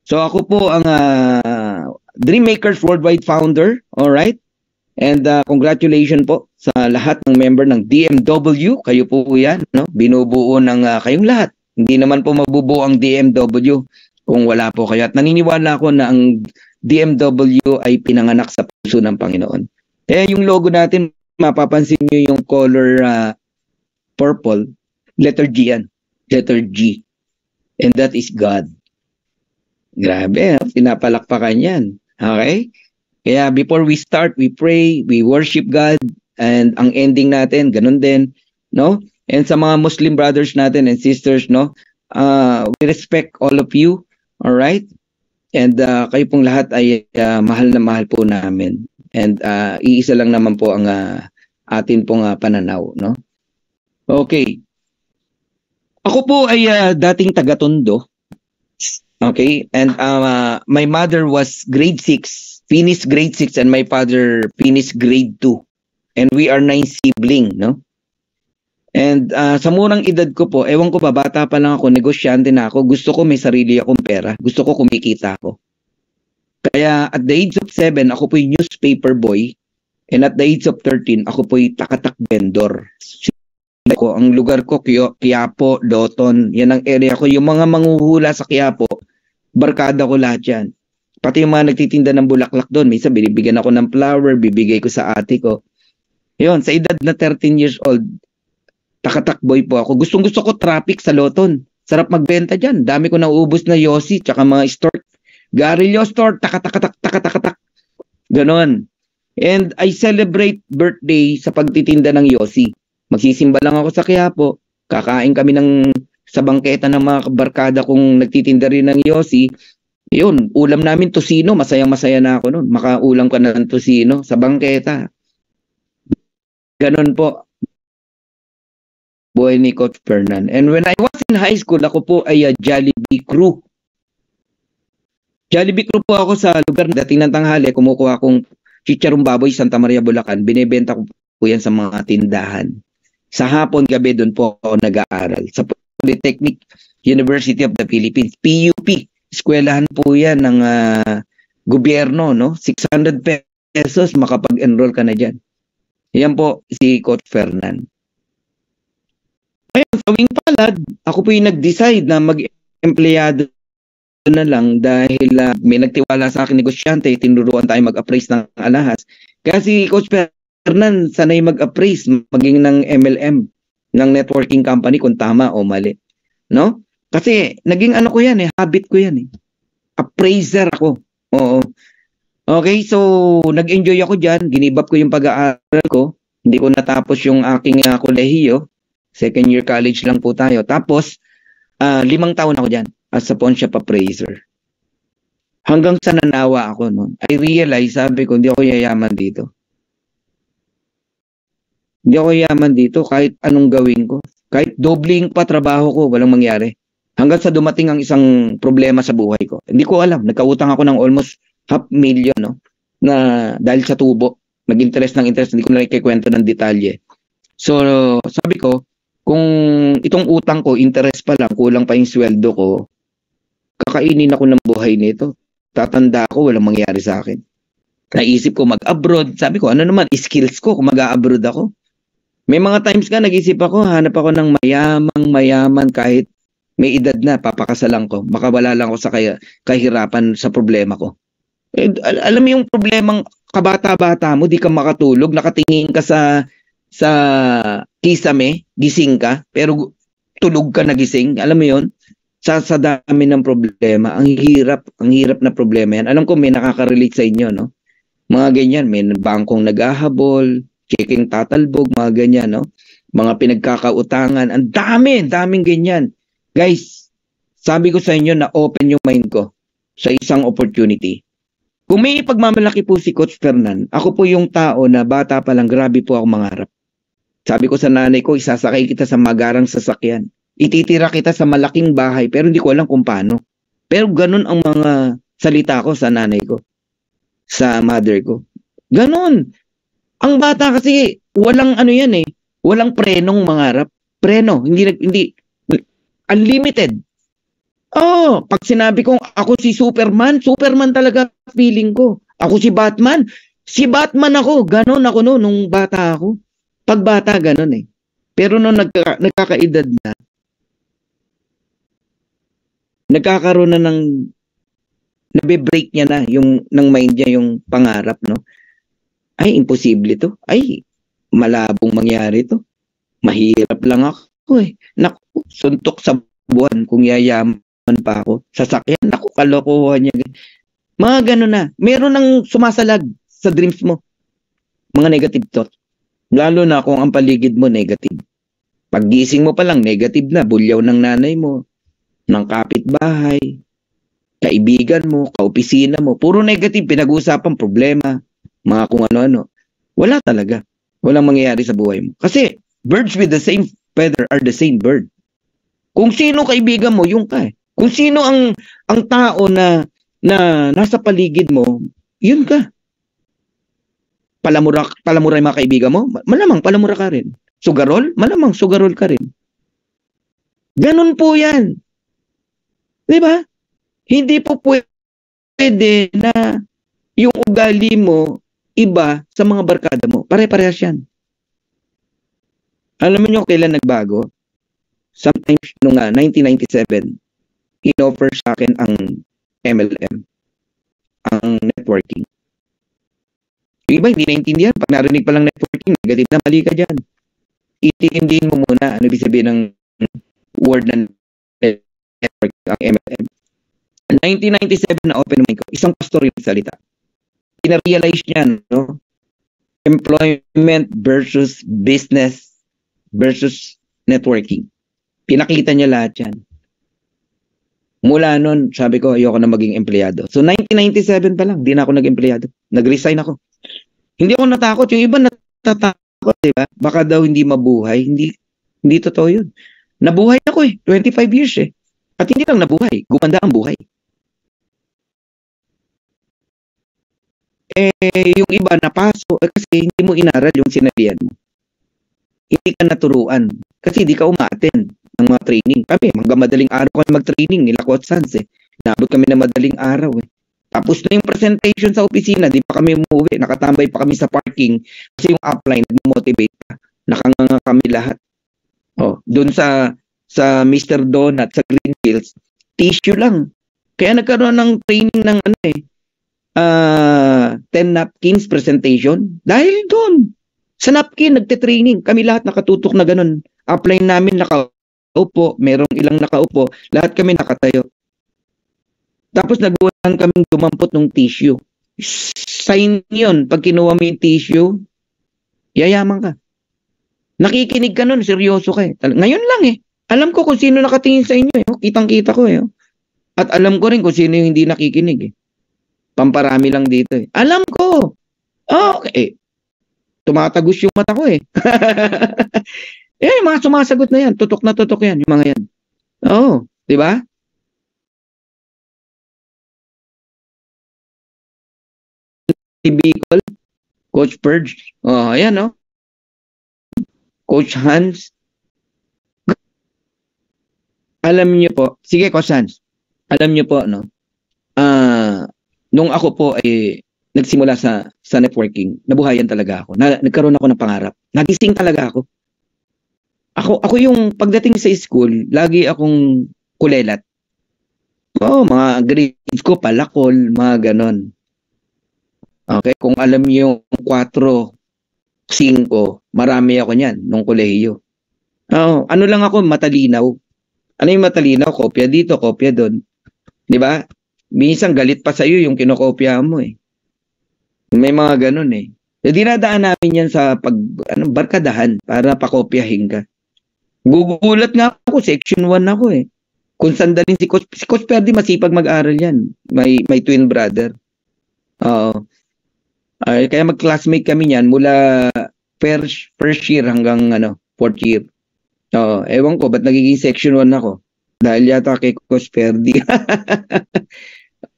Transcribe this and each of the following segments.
So ako po ang Dreammakers Worldwide founder, all right? And congratulations po sa lahat ng member ng DMW. Kayo po 'yan, no? Binubuo ng kayong lahat. Hindi naman po mabubuo ang DMW kung wala po kayo. At naniniwala ako na ang DMW ay pinanganak sa puso ng Panginoon. Yung logo natin, mapapansin niyo yung color purple, letter G yan. Letter G. And that is God. Grabe, pinapalakpakan yan. Okay? Kaya before we start, we pray, we worship God, and ang ending natin, ganun din, no? And sa mga Muslim brothers natin and sisters, no? We respect all of you, all right? And kayo pong lahat ay mahal na mahal po namin. And iisa lang naman po ang atin pong pananaw, no? Okay. Ako po ay dating taga-Tondo. Okay? And my mother was grade 6, finished grade 6, and my father finished grade 2. And we are 9 siblings, no? And sa murang edad ko po, ewan ko ba, bata pa lang ako, negosyante na ako, gusto ko may sarili akong pera, gusto ko kumikita ako. Kaya at the age of 7, ako po yung newspaper boy, and at the age of 13, ako po yung takatak vendor. Ang lugar ko, Quiapo, Doton, yan ang area ko. Yung mga manghuhula sa Quiapo, barkada ko lahat yan. Pati yung mga nagtitinda ng bulaklak doon, minsan binibigyan ako ng flower, bibigay ko sa ate ko. Yun, sa edad na 13 years old, takatakboy po ako. Gustong-gusto ko traffic sa Loton. Sarap magbenta dyan. Dami ko nauubos na Yossi, tsaka mga store. Garillo store, takatakatak. Ganon. And I celebrate birthday sa pagtitinda ng Yossi. Magsisimba lang ako sa Quiapo. Kakain kami sa bangketa ng mga barkada kong nagtitinda rin ng Yossi. Yun, ulam namin tosino. Masayang-masaya na ako noon. Makaulam ka na ng tosino sa bangketa. Ganon po. Buhay ni Coach Fernan. And when I was in high school, ako po ay Jollibee crew. Jollibee crew po ako sa lugar na dating ng tanghali. Kumukuha akong chicharong baboy, Santa Maria, Bulacan. Binibenta ko po yan sa mga tindahan. Sa hapon, gabi, doon po ako nag-aaral. Sa Polytechnic University of the Philippines. PUP. Eskwelahan po yan ng gobyerno, no? 600 pesos, makapag-enroll ka na dyan. Yan po si Coach Fernan. Ngayon, sawing palad, ako po yung nag-decide na mag-empleyado na lang dahil may nagtiwala sa akin negosyante, tinuruan tayo mag-appraise ng alahas. Kaya si Coach Fernan, sanay mag-appraise, maging ng MLM, ng networking company kung tama o mali. No? Kasi naging ano ko yan habit ko yan Appraiser ako. Oo. Okay, so nag-enjoy ako dyan, ginibap ko yung pag-aaral ko, hindi ko natapos yung aking kolehiyo. Second year college lang po tayo. Tapos, 5 taon ako dyan as a pawn shop appraiser. Hanggang sa nanawa ako, no? I realize, sabi ko, hindi ako yayaman dito. Hindi ako yayaman dito kahit anong gawin ko. Kahit dobling pa trabaho ko, walang mangyari. Hanggang sa dumating ang isang problema sa buhay ko. Hindi ko alam. Nagkautang ako ng almost 500,000, no? Na dahil sa tubo. Nag-interest ng interest. Hindi ko na ikikwento ng detalye. So, sabi ko, kung itong utang ko, interest pa lang, kulang pa yung sweldo ko, kakainin ako ng buhay nito. Tatanda ako, walang mangyari sa akin. Naisip ko mag-abroad. Sabi ko, ano naman, skills ko kung mag-abroad ako. May mga times ka, nag-isip ako, hanap ako ng mayaman kahit may edad na, papakasalan ko. Makawala lang ako sa kahirapan sa problema ko. Alam mo yung problemang kabata-bata mo, di ka makatulog, nakatingin ka sa kisame, gising ka, pero tulog ka nagising. Alam mo yon? Sa dami ng problema, ang hirap na problema yan. Alam ko may nakaka-relate sa inyo, no? Mga ganyan, may bangkong naghahabol, checking tatalbog, mga ganyan, no? Mga pinagkakautangan, ang daming ganyan. Guys, sabi ko sa inyo na open yung mind ko sa isang opportunity. Kung may pagmamalaki po si Coach Fernan, ako po yung tao na bata pa lang, grabe po ako mangarap. Sabi ko sa nanay ko, isasakay kita sa magarang sasakyan. Ititira kita sa malaking bahay, pero hindi ko alam kung paano. Pero ganun ang mga salita ko sa nanay ko, sa mother ko. Ganun. Ang bata kasi, walang ano yan walang prenong mangarap. Preno, hindi unlimited. Oh, pag sinabi kong ako si Superman, Superman talaga feeling ko. Ako si Batman ako. Ganon ako no, nung bata ako. Pag bata, ganon eh. Pero nung nagkakaedad na, nagkakaroon na ng, nabe-break niya na yung, ng mind niya yung pangarap, no? Ay, imposible to. Ay, malabong mangyari to. Mahirap lang ako eh. Naku, suntok sa buwan kung yayaman pa ako. Sasakyan, naku, kalokohan niya. Mga gano'n na. Meron nang sumasalag sa dreams mo. Mga negative thoughts. Lalo na kung ang paligid mo negative. Paggising mo pa lang, negative na. Bulyaw ng nanay mo, ng kapitbahay, kaibigan mo, kaopisina mo. Puro negative, pinag-uusapan, problema, mga kung ano-ano. Wala talaga. Walang mangyayari sa buhay mo. Kasi, birds with the same feather are the same bird. Kung sino kaibigan mo, yung ka eh. Kung sino ang tao na nasa paligid mo, yun ka. Palamura yung mga kaibigan mo, malamang palamura ka rin. Sugarol, malamang sugarol ka rin. Ganun po yan. Di ba? Hindi po pwede na yung ugali mo iba sa mga barkada mo. Pare-parehas yan. Alam mo nyo kailan nagbago? Sometimes nung 1997, in-offer sa akin ang MLM, ang networking. Yung iba hindi naintindihan. Pag narinig pa lang networking, negative na, mali ka dyan. Itindihin mo muna ano ibig sabihin ng word ng network, ang MLM. 1997 na open mind ko, isang pastor yung salita. Pina-realize niya, no? Employment versus business versus networking. Pinakita niya lahat yan. Mula nun, sabi ko, ayoko na maging empleyado. So, 1997 pa lang, di na ako nag-empleyado. Nag-resign ako. Hindi ako natakot. Yung iba natatakot, diba? Baka daw hindi mabuhay. Hindi totoo yun. Nabuhay ako eh. 25 years eh. At hindi lang nabuhay. Gumanda ang buhay. Yung iba napaso kasi hindi mo inaral yung sinabihan mo. Hindi ka naturuan. Kasi hindi ka uma-attend ng mga training. Kami, hanggang madaling araw kami mag-training nila Coach Sans eh. Inabot kami na madaling araw eh. Tapos na yung presentation sa opisina, di pa kami umuwi. Nakatambay pa kami sa parking kasi yung upline nag-motivate pa. Nakanganga kami lahat. Oh, doon sa Mr. Donut sa Green Hills, tissue lang. Kaya nagkaroon ng training ng 10 napkins presentation dahil doon. Sa napkin, nagte-training. Kami lahat nakatutok na ganun. Upline namin nakaupo, merong ilang nakaupo, lahat kami nakatayo. Tapos nagbuwan kaming dumampot ng tissue. Sign yun. Pag kinuha mo yung tissue, yayaman ka. Nakikinig ka nun, seryoso ka eh. Ngayon lang eh. Alam ko kung sino nakatingin sa inyo eh. Kitang-kita ko eh. At alam ko rin kung sino yung hindi nakikinig eh. Pamparami lang dito eh. Alam ko. Okay. Tumatagos yung mata ko eh. Yung mga sumasagot na yan. Tutok na tutok yan. Yung mga yan. Oo. Di ba? Bicol, Coach Purge. Ayan no. Coach Hans. Alam niyo po. Sige, Coach Hans. Alam niyo po, no? Nung ako po ay nagsimula sa networking, nabuhayan talaga ako. Nagkaroon ako ng pangarap. Nagising talaga ako. Ako yung pagdating sa school, lagi akong kulelat. Mga grades ko, palakol, mga ganon. Okay, kung alam niyo yung 4, 5, marami ako niyan nung kolehiyo. Ano lang ako, matalinaw. Ano yung matalinaw? Kopya dito, kopya doon. 'Di ba? Minsan galit pa sa iyo yung kinokopya mo eh. May mga ganun eh. Dinadaan namin yan sa barkadahan para pakopyahin ka. Gugulat nga ako, section 1 ako eh. Kung sandalin si Coach Perdi, masipag mag-aral yan. May twin brother. Oo. Kaya mag-classmate kami niyan mula first year hanggang 4th year. Ewan ko, ba't nagiging section 1 ako? Dahil yata kay Coach Perdi.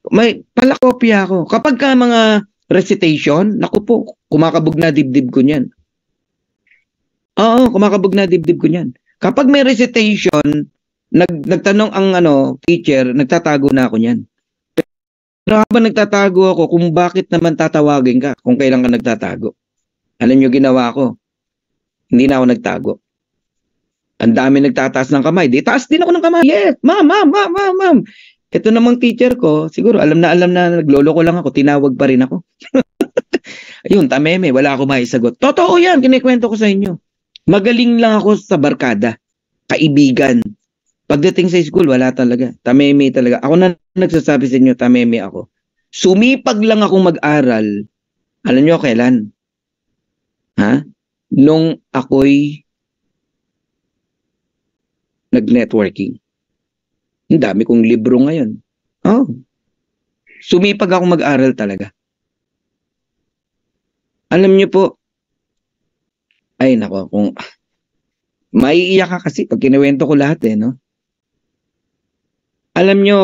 May palakopya ako. Kapag ka mga recitation, naku po, kumakabog na dibdib ko niyan. Oo, kumakabog na dibdib ko niyan. Kapag may recitation, Nagtanong ang teacher, nagtatago na ako niyan. Pero habang nagtatago ako, kung bakit naman tatawagin ka kung kailan ka nagtatago? Alam niyo ginawa ko? Hindi na ako nagtago. Ang dami nagtataas ng kamay. Di taas din ako ng kamay. Yes, ma'am. Ito namang teacher ko, siguro alam na nagloloko lang ako, tinawag pa rin ako. Ayun, tameme, wala ako maisagot. Totoo yan, kinikwento ko sa inyo. Magaling lang ako sa barkada, kaibigan. Pagdating sa school, wala talaga. Tameme talaga. Ako na nagsasabi sa inyo, tameme ako. Sumipag lang akong mag-aral. Alam nyo kailan? Ha? Nung ako'y nag-networking. Ang dami kong libro ngayon. Oh. Sumipag akong mag-aral talaga. Alam nyo po, ay nako, kung maiiyak ka kasi pag kinuwento ko lahat no? Alam nyo,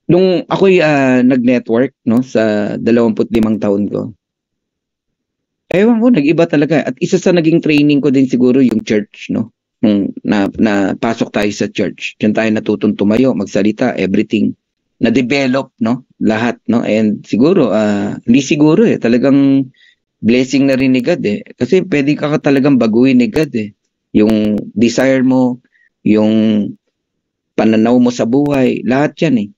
nung ako'y nag-network no, sa 25 taon ko, ewan ko, nag-iba talaga. At isa sa naging training ko din siguro yung church, no? Nung napasok tayo sa church. Diyan tayo natutong tumayo, magsalita, everything. Na-develop, no? Lahat, no? And siguro, hindi siguro talagang blessing na rin ni God Kasi pwede ka talagang baguhin ni God Yung desire mo, yung pananaw mo sa buhay, lahat yan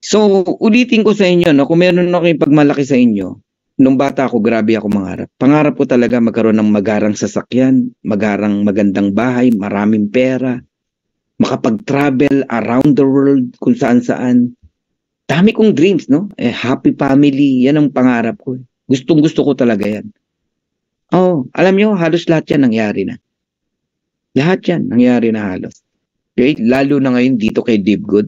So, ulitin ko sa inyo, no? Kung meron akong pagmalaki sa inyo, nung bata ako, grabe ako mangarap. Pangarap ko talaga magkaroon ng magarang sasakyan, magarang magandang bahay, maraming pera, makapag-travel around the world kung saan-saan. Dami kong dreams, no? Happy family, yan ang pangarap ko. Gustong-gusto ko talaga yan. Oh, alam nyo, halos lahat yan nangyari na. Lahat yan nangyari na halos. Okay? Lalo na ngayon dito kay Live Good.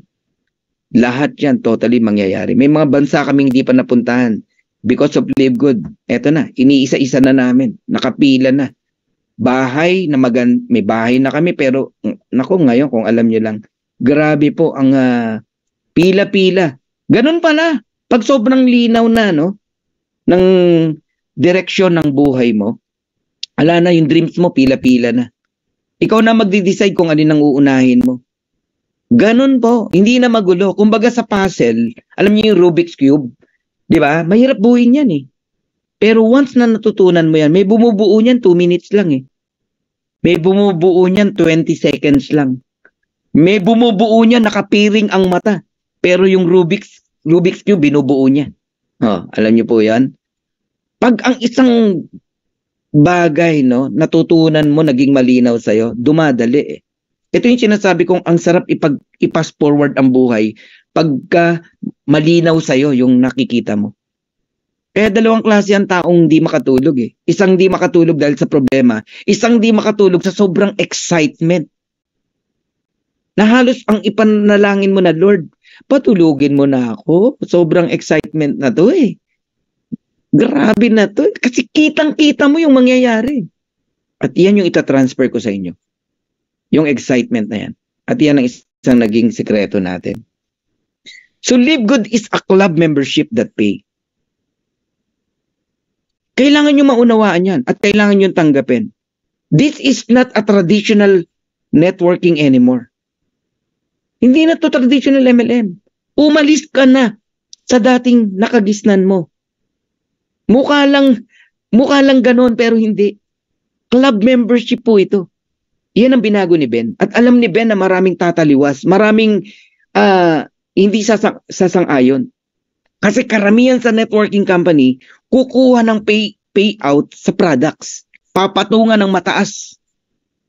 Lahat yan totally mangyayari. May mga bansa kaming hindi pa napuntahan. Because of Live Good, eto na, iniisa-isa na namin, nakapila na. Bahay na may bahay na kami pero nako ngayon kung alam niyo lang, grabe po ang pila-pila. Ganun pala, pag sobrang linaw na no ng direksyon ng buhay mo, ala na yung dreams mo pila-pila na. Ikaw na magde-decide kung alin ang uunahin mo. Ganun po, hindi na magulo. Kumbaga sa puzzle, alam niyo yung Rubik's Cube, di ba? Mahirap buuin yan Pero once na natutunan mo yan, may bumubuo niyan 2 minutes lang May bumubuo niyan 20 seconds lang. May bumubuo niyan nakapiring ang mata. Pero yung Rubik's Cube, binubuo niya. Alam niyo po yan? Pag ang isang bagay, no, natutunan mo, naging malinaw sa'yo, dumadali Ito yung sinasabi kong ang sarap i-pass forward ang buhay pagka malinaw sa'yo yung nakikita mo. Kaya dalawang klase ang taong di makatulog Isang di makatulog dahil sa problema, isang di makatulog sa sobrang excitement. Na halos ang ipanalangin mo na, Lord, patulugin mo na ako. Sobrang excitement na to Grabe na to. Kasi kitang-kita mo yung mangyayari. At yan yung itatransfer ko sa inyo. Yung excitement na yan. At yan ang isang naging sekreto natin. So Live Good is a club membership that pay. Kailangan nyo maunawaan yan at kailangan nyo tanggapin. This is not a traditional networking anymore. Hindi na to traditional MLM. Umalis ka na sa dating nakagisnan mo. Mukha lang ganon pero hindi. Club membership po ito. Yan ang binago ni Ben. At alam ni Ben na maraming tataliwas. Maraming hindi sasang-ayon. Kasi karamihan sa networking company, kukuha ng payout sa products. Papatungan ng mataas.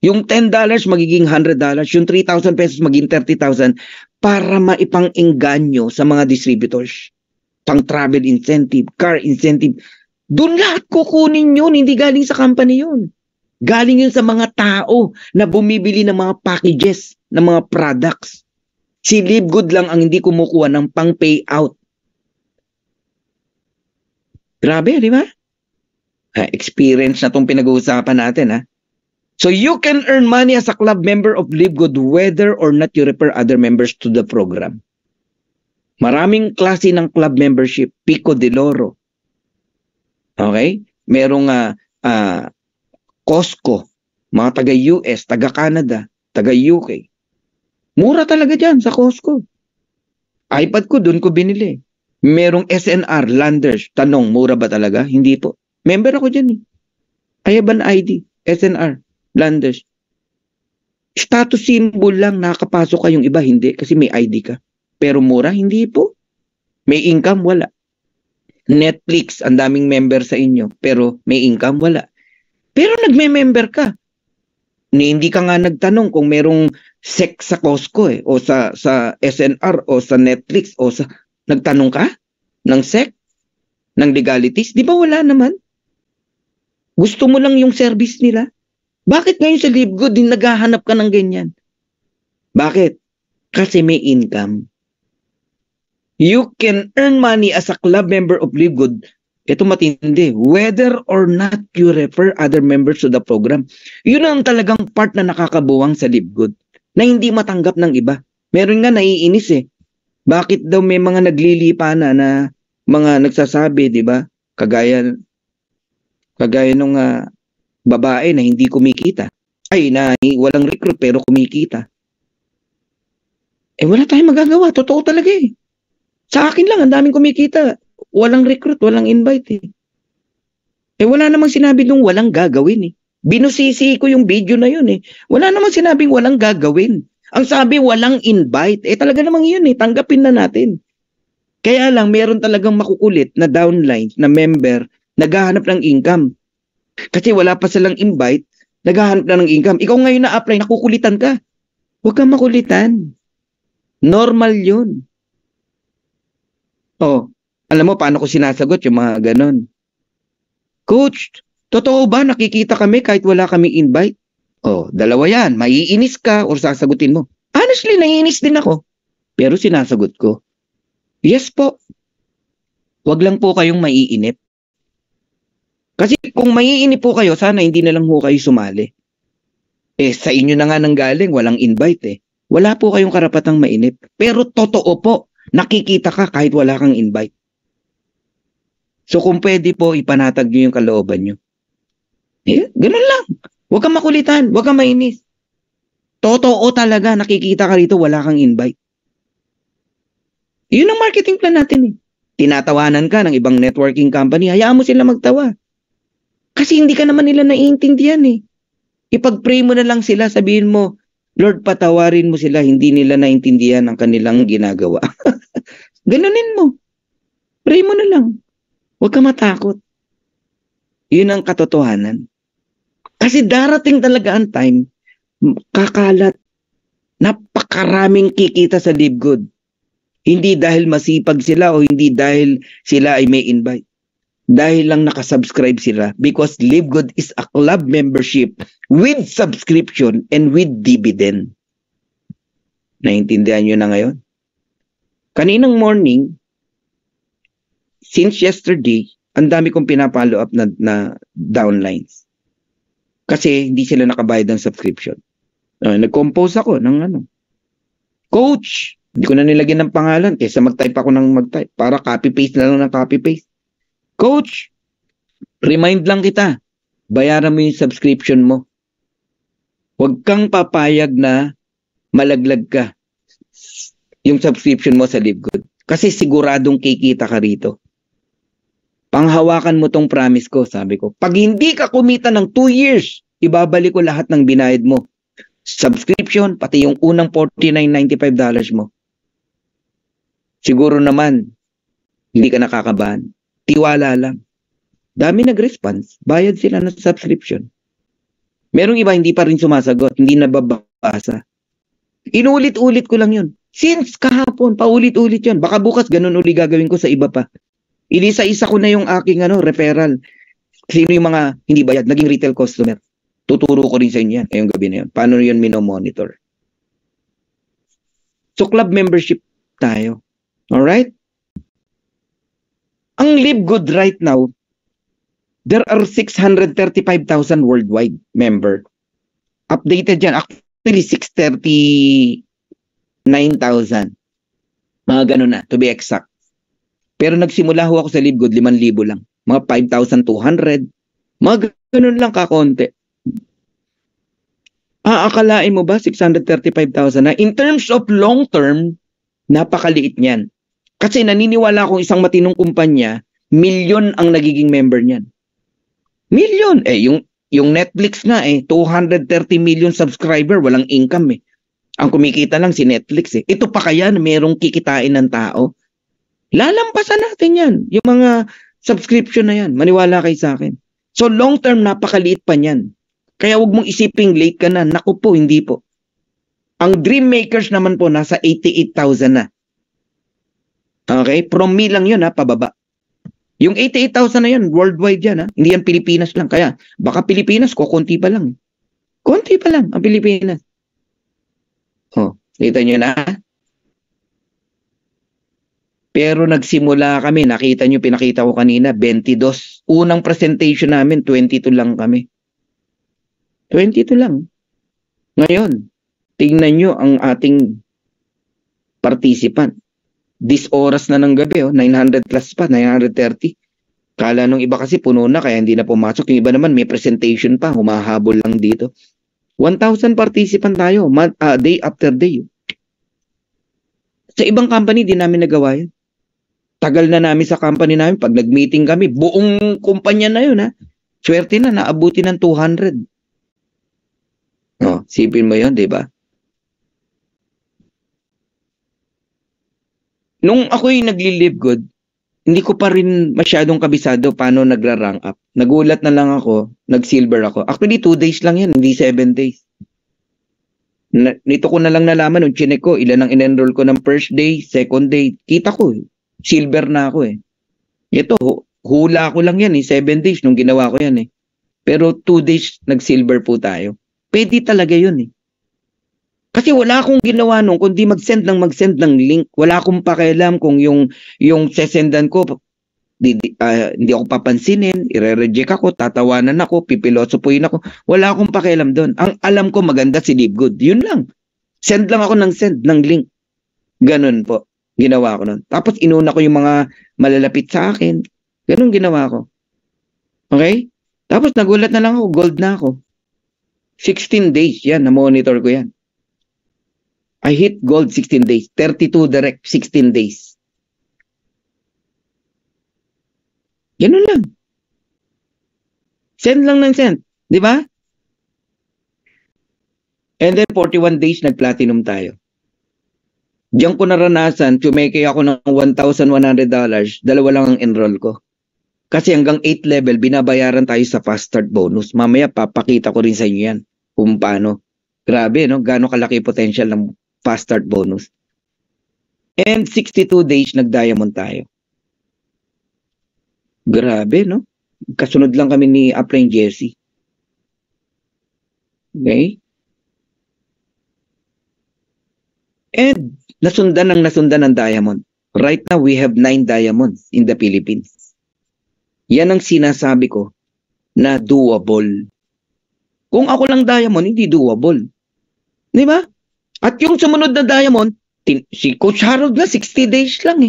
Yung $10 magiging $100, yung 3,000 pesos magiging 30,000 para maipang-engganyo sa mga distributors. Pang travel incentive, car incentive. Doon lahat kukunin yun, hindi galing sa company yun. Galing yun sa mga tao na bumibili ng mga packages, ng mga products. Si Live Good lang ang hindi kumukuha ng pang-payout. Grabe, di ba? Experience na itong pinag-uusapan natin, So you can earn money as a club member of Live Good whether or not you refer other members to the program. Maraming klase ng club membership. Pico de Loro. Okay? Merong Costco, mga taga-US, taga-Canada, taga-UK. Mura talaga dyan sa Costco. iPad ko, doon ko binili. Merong SNR, Landers. Tanong, mura ba talaga? Hindi po. Member ako dyan eh. I have an ID, SNR, Landers. Status symbol lang, nakakapasok ka, yung iba hindi kasi may ID ka. Pero mura, hindi po. May income, wala. Netflix, ang daming member sa inyo, pero may income, wala. Pero nagme-member ka. Hindi ka nga nagtanong kung merong sex sa Costco o sa SNR o sa Netflix o sa... Nagtanong ka ng sex, ng legalities? Di ba wala naman? Gusto mo lang yung service nila? Bakit ngayon sa LiveGood din naghahanap ka ng ganyan? Bakit? Kasi may income. You can earn money as a club member of LiveGood. Ito matindi. Whether or not you refer other members to the program. Yun ang talagang part na nakakabuwang sa LiveGood. Na hindi matanggap ng iba. Meron nga naiinis eh. Bakit daw may mga naglilipa na mga nagsasabi, di ba? Kagaya nung babae na hindi kumikita. Ay, na walang recruit pero kumikita. Wala tayong magagawa. Totoo talaga eh. Sa akin lang, ang daming kumikita. Walang recruit, walang invite eh. Wala namang sinabi nung walang gagawin eh. Binusisi ko yung video na yun eh. Wala namang sinabing walang gagawin. Ang sabi, walang invite. Talaga namang yun eh. Tanggapin na natin. Kaya lang, meron talagang makukulit na downline, na member, naghahanap ng income. Kasi wala pa silang invite, naghahanap na ng income. Ikaw ngayon na-apply, nakukulitan ka. Huwag kang makulitan. Normal yun. Alam mo paano ko sinasagot yung mga ganon? Coach, totoo ba nakikita kami kahit wala kami invite? Dalawa yan. Maiinis ka or sasagutin mo. Honestly, naiinis din ako. Pero sinasagot ko. Yes po. Wag lang po kayong maiinip. Kasi kung maiinip po kayo, sana hindi na lang po kayo sumali. Sa inyo na nga nanggaling, walang invite eh. Wala po kayong karapatang mainip. Pero totoo po, nakikita ka kahit wala kang invite. So kung pwede po, ipanatag nyo yung kalooban nyo. Ganun lang. Huwag kang makulitan, huwag kang mainis. Totoo talaga, nakikita ka rito, wala kang invite. Yun ang marketing plan natin eh. Tinatawanan ka ng ibang networking company, hayaan mo sila magtawa. Kasi hindi ka naman nila naiintindihan eh. Ipag-pray mo na lang sila, sabihin mo, Lord, patawarin mo sila, hindi nila naintindihan ang kanilang ginagawa. Ganunin mo. Pray mo na lang. Huwag ka matakot. Yun ang katotohanan. Kasi darating talaga ang time, kakalat, napakaraming kikita sa LiveGood. Hindi dahil masipag sila o hindi dahil sila ay may invite. Dahil lang nakasubscribe sila because LiveGood is a club membership with subscription and with dividend. Naintindihan nyo na ngayon? Kaninang morning, since yesterday, ang dami kong pinapollow up na downlines. Kasi hindi sila nakabayad ng subscription. Nag-compose ako ng Coach, hindi ko na nilagyan ng pangalan kaysa mag-type ako ng mag-type para copy-paste na lang ng copy-paste. Coach, remind lang kita, bayaran mo yung subscription mo. Huwag kang papayag na malaglag ka yung subscription mo sa LiveGood. Kasi siguradong kikita ka rito. Panghawakan mo tong promise ko, sabi ko. Pag hindi ka kumita ng 2 years, ibabalik ko lahat ng binayad mo. Subscription, pati yung unang $49.95 mo. Siguro naman, hindi ka nakakabahan. Tiwala lang. Dami nag-response. Bayad sila ng subscription. Merong iba hindi pa rin sumasagot. Hindi nababasa. Inulit-ulit ko lang yun. Since kahapon, paulit-ulit yun. Baka bukas ganun uli gagawin ko sa iba pa. Inisa-isa ko na yung aking referral. Sino yung mga hindi bayad, naging retail customer. Tuturo ko rin sa inyo yan, ngayong gabi na yun. Paano yun minomonitor? So, club membership tayo. Alright? Ang LiveGood right now, there are 635,000 worldwide member. Updated yan. Actually, 639,000. Mga ganun na, to be exact. Pero nagsimula ho ako sa LiveGood, 5,000 lang. Mga 5,200. Mga ganun lang kakonti. Aakalain mo ba 635,000 na? In terms of long term, napakaliit niyan. Kasi naniniwala akong isang matinong kumpanya, milyon ang nagiging member niyan. Milyon. Yung Netflix nga 230 million subscriber, walang income Ang kumikita lang si Netflix Ito pa kaya na merong kikitain ng tao? Lalampasan natin yan. Yung mga subscription na yan. Maniwala kayo sa akin. So long term, napakaliit pa niyan. Kaya wag mong isiping late ka na. Naku po, hindi po. Ang Dream Makers naman po, nasa 88,000 na. Okay? From me lang yun pababa. Yung 88,000 na yun, worldwide yan Hindi yan Pilipinas lang. Kaya baka Pilipinas, konti pa lang. Konti pa lang ang Pilipinas. Kita nyo na? Pero nagsimula kami, nakita nyo, pinakita ko kanina, 22. Unang presentation namin, 22 lang kami. 22 lang. Ngayon, tingnan nyo ang ating participant. This oras na ng gabi, 900 plus pa, 930. Kala nung iba kasi puno na, kaya hindi na pumasok. Yung iba naman, may presentation pa, humahabol lang dito. 1,000 participant tayo, day after day. Sa ibang company, di namin nagawa yan. Tagal na namin sa company namin, pag nag-meeting kami, buong kumpanya na yun Swerte na, naabuti ng 200. Sipin mo yun, di ba? Nung ako'y nagli-live good, hindi ko pa rin masyadong kabisado paano nagra-rank up. Nagulat na lang ako, nag-silver ako. Actually, 2 days lang yan, hindi 7 days. Nito ko na lang nalaman, nung chinek ko, ilan ang in-enroll ko ng first day, second day. Kita ko, silver na ako Ito, hula ko lang yan 7 days nung ginawa ko yan Pero 2 days nag-silver po tayo. Pwede talaga yun Kasi wala akong ginawa nung kundi mag-send ng link. Wala akong pakialam kung yung sesendan ko, hindi ako papansinin, ire-reject ako, tatawanan ako, pipilosopuin ako. Wala akong pakialam doon. Ang alam ko maganda si Live Good. Yun lang. Send lang ako ng link. Ganun po. Ginawa ko nun. Tapos inuna ko yung mga malalapit sa akin. Ganun ginawa ko. Okay? Tapos nagulat na lang ako, gold na ako. 16 days yan, na-monitor ko yan. I hit gold 16 days. 32 direct, 16 days. Ganun lang. Send lang ng send. Di ba? And then 41 days nag-platinum tayo. Diyan ko naranasan, tumeke ako ng $1,100, dalawa lang ang enroll ko. Kasi hanggang 8 level, binabayaran tayo sa fast start bonus. Mamaya, papakita ko rin sa inyo yan kung paano. Grabe, Gaano kalaki potential ng fast start bonus. And 62 days, nag-diamond tayo. Grabe, Kasunod lang kami ni Upline Jesse. Okay? And nasundan ng diamond. Right now, we have 9 diamonds in the Philippines. Yan ang sinasabi ko na doable. Kung ako lang diamond, hindi doable. Di ba? At yung sumunod na diamond, si Coach Harold na 60 days lang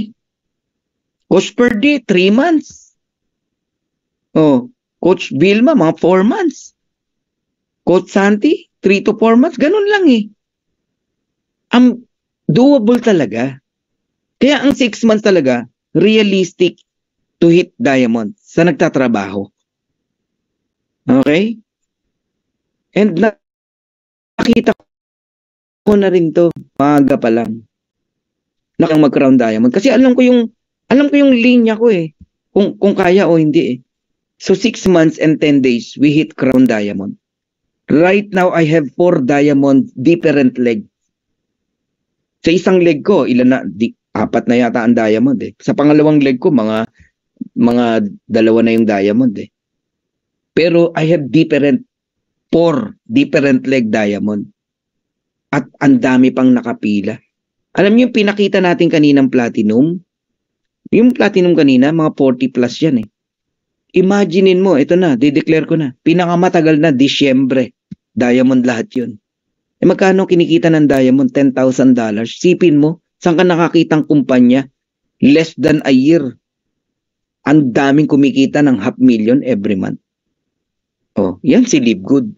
Coach Perdy, 3 months. Coach Vilma, mga 4 months. Coach Santi, 3 to 4 months. Ganun lang Ang doable talaga. Kaya ang 6 months talaga, realistic to hit diamond sa nagtatrabaho. Okay? And nakita ko na rin to, maaga pa lang. Nakang mag-crown diamond. Kasi alam ko yung linya ko kung kaya o hindi So 6 months and 10 days, we hit crown diamond. Right now, I have 4 diamond different legs. Sa isang leg ko, 4 na yata ang diamond Sa pangalawang leg ko, mga 2 na yung diamond Pero I have 4 different leg diamond. At ang dami pang nakapila. Alam niyo yung pinakita natin kaninang platinum? Yung platinum kanina, mga 40 plus yan Imaginein mo, ito na, dideclare ko na. Pinakamatagal na, Disyembre. Diamond lahat yun. Magkano kinikita ng diamond? $10,000. Sipin mo, saan ka nakakitang kumpanya? Less than a year. Ang daming kumikita ng $500,000 every month. Yan si Live Good.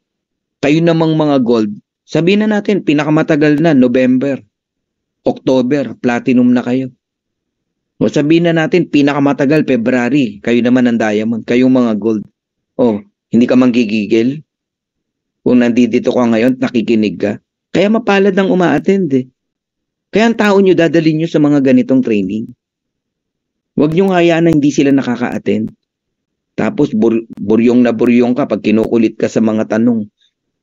Kayo namang mga gold, sabihin na natin, pinakamatagal na, November, October, platinum na kayo. O sabihin na natin, pinakamatagal, February, kayo naman ang diamond, kayong mga gold. O, hindi ka manggigigil? Kung nandito ka ngayon, nakikinig ka. Kaya mapalad ang uma-attend eh. Kaya ang tao nyo, dadalhin nyo sa mga ganitong training. Huwag nyo hayaan na hindi sila nakaka-attend. Tapos buryong na buryong ka pag kinukulit ka sa mga tanong.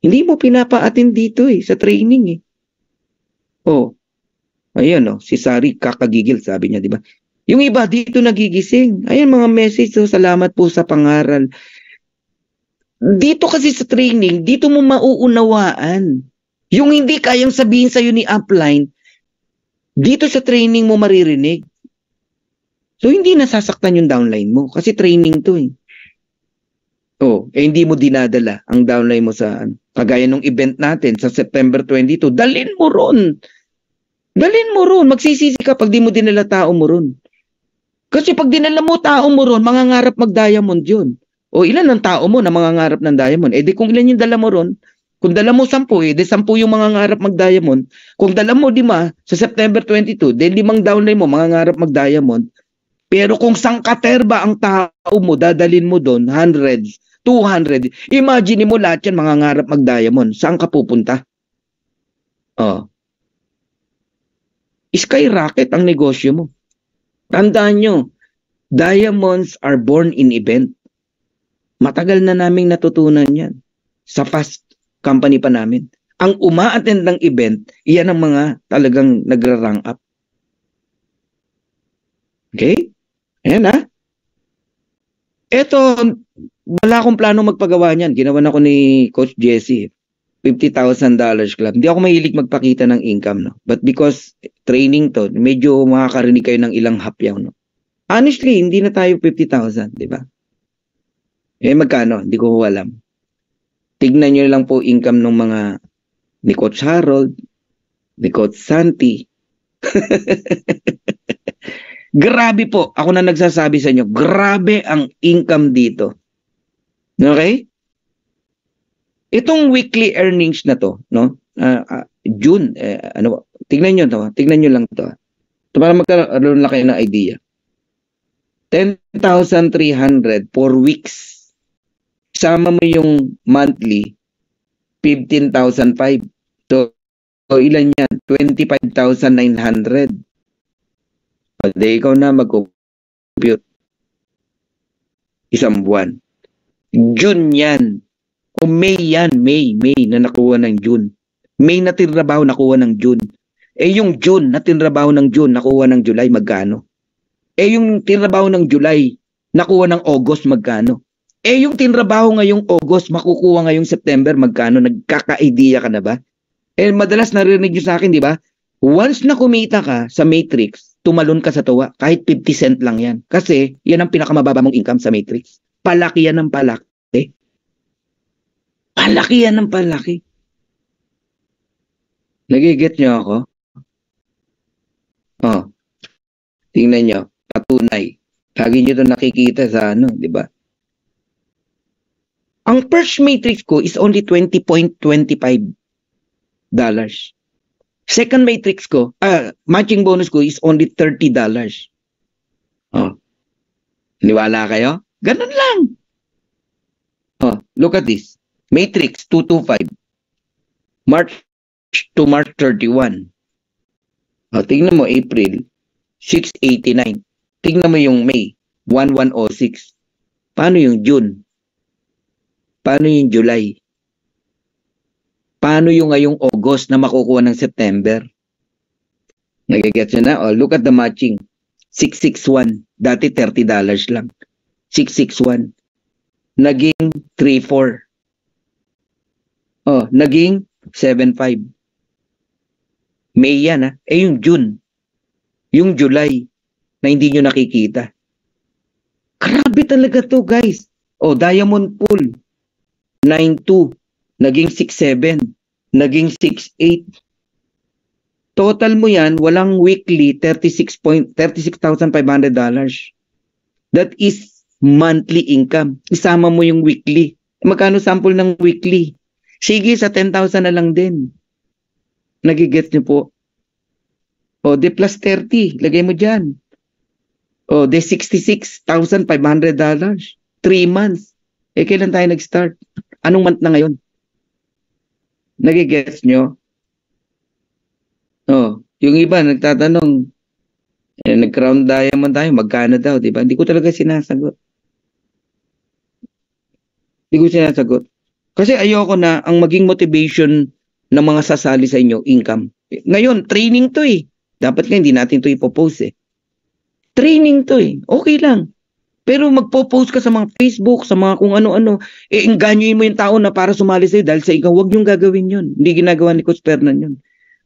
Hindi mo pinapa-attend dito eh, sa training eh. Oh, ayan oh, si Sari kakagigil, sabi niya, di ba? Yung iba dito nagigising. Ayan mga message, oh, salamat po sa pangaral. Dito kasi sa training, dito mo mauunawaan. Yung hindi kayang sabihin sa'yo ni upline, dito sa training mo maririnig. So hindi nasasaktan yung downline mo kasi training to eh. Oh, hindi mo dinadala ang downline mo sa kagaya nung event natin sa September 22. Dalhin mo ron. Dalhin mo ron. Magsisisi ka pag di mo dinala tao mo ron. Kasi pag dinala mo tao mo ron, mangangarap mag-diamond yun. O ilan ang tao mo na mangangarap ng diamond? Eh di kung ilan yung dala mo ron, kung dala mo 10, eh di 10 yung mangangarap mag-diamond. Kung dala mo 5 sa September 22, di 5 downline mo mangangarap mag-diamond. Pero kung sangkaterba ang tao mo, dadalhin mo doon, hundreds, 200. Imagine mo lahat yan mangangarap mag-diamond. Saan ka pupunta? Oh. Skyrocket ang negosyo mo. Tandaan nyo, diamonds are born in event. Matagal na naming natutunan yan. Sa fast company pa namin. Ang uma-attend ng event, iyan ang mga talagang nagra-rank up. Okay? Ayan ha. Ito, wala akong plano magpagawa niyan. Ginawan ako ni Coach Jesse. $50,000 club. Hindi ako mahilig magpakita ng income. No? But because training to, medyo makakarinig kayo ng ilang hapyaw. No? Honestly, hindi na tayo 50,000. Di ba? Eh magkano? Hindi ko alam. Tignan nyo lang po income ng mga ni Coach Harold, ni Coach Santi. Grabe po, ako na nagsasabi sa inyo, grabe ang income dito. Okay? Itong weekly earnings na to, no? June, tignan nyo to, tignan nyo lang to. Ito para magkaroon lang kayo ng idea. 10,300 for weeks. Sama mo yung monthly, 15,500. So ilan yan? 25,900. Pwede ikaw na mag-compute. Isang buwan. June yan. O May yan. May na nakuha ng June. May na tinrabaho nakuha ng June. Eh yung June na tinrabaho ng June nakuha ng July, magkano? Eh yung tinrabaho ng July nakuha ng August, magkano? Eh yung tinrabaho ngayong August makukuha ngayong September, magkano? Nagkaka-idea ka na ba? Eh madalas narinig nyo sa akin, di ba? Once na kumita ka sa Matrix, tumalon ka sa tuwa. Kahit 50 cent lang yan. Kasi yan ang pinakamababa mong income sa Matrix. Palaki yan ng palaki. Palaki yan ng palaki. Nagiget nyo ako? Oh. Tingnan nyo. Patunay. Lagi nyo ito nakikita sa di ba? Ang first Matrix ko is only $20.25. Second matrix ko, matching bonus ko is only $30. Oh. Niwala kayo? Ganun lang. Oh, look at this. Matrix 225. March to March 31. Oh, tingnan mo April 689. Tingnan mo yung May 1106. Paano yung June? Paano yung July? Paano yung ngayong August na makukuha ng September? Nagigets nyo na? Oh, look at the matching. 661. Dati $30 lang. 661. Naging 34. Oh, naging 75. May yan ha. Eh yung June. Yung July na hindi nyo nakikita. Grabe talaga to guys. Oh, Diamond Pool. 9.2. Naging 6.7. Naging 6.8. Total mo yan, walang weekly, $36,500. That is monthly income. Isama mo yung weekly. Magkano sample ng weekly? Sige, sa 10,000 na lang din. Nagigets niyo po? O, de plus 30, lagay mo dyan. O, de $66,500. 3 months. Eh, kailan tayo nag-start? Anong month na ngayon? Nagigets nyo? O, yung iba nagtatanong, nag-crown diamond tayo, magkano daw, di ba? Hindi ko talaga sinasagot. Hindi ko sinasagot. Kasi ayoko na ang maging motivation ng mga sasali sa inyo, income. Ngayon, training to eh. Dapat nga hindi natin to ipopost eh. Training to eh. Okay lang. Pero magpo-post ka sa mga Facebook, sa mga kung ano-ano, engganyoin mo yung tao na para sumali sa'yo dahil sa ikaw, huwag niyong gagawin yun. Hindi ginagawa ni Coach Fernan yun.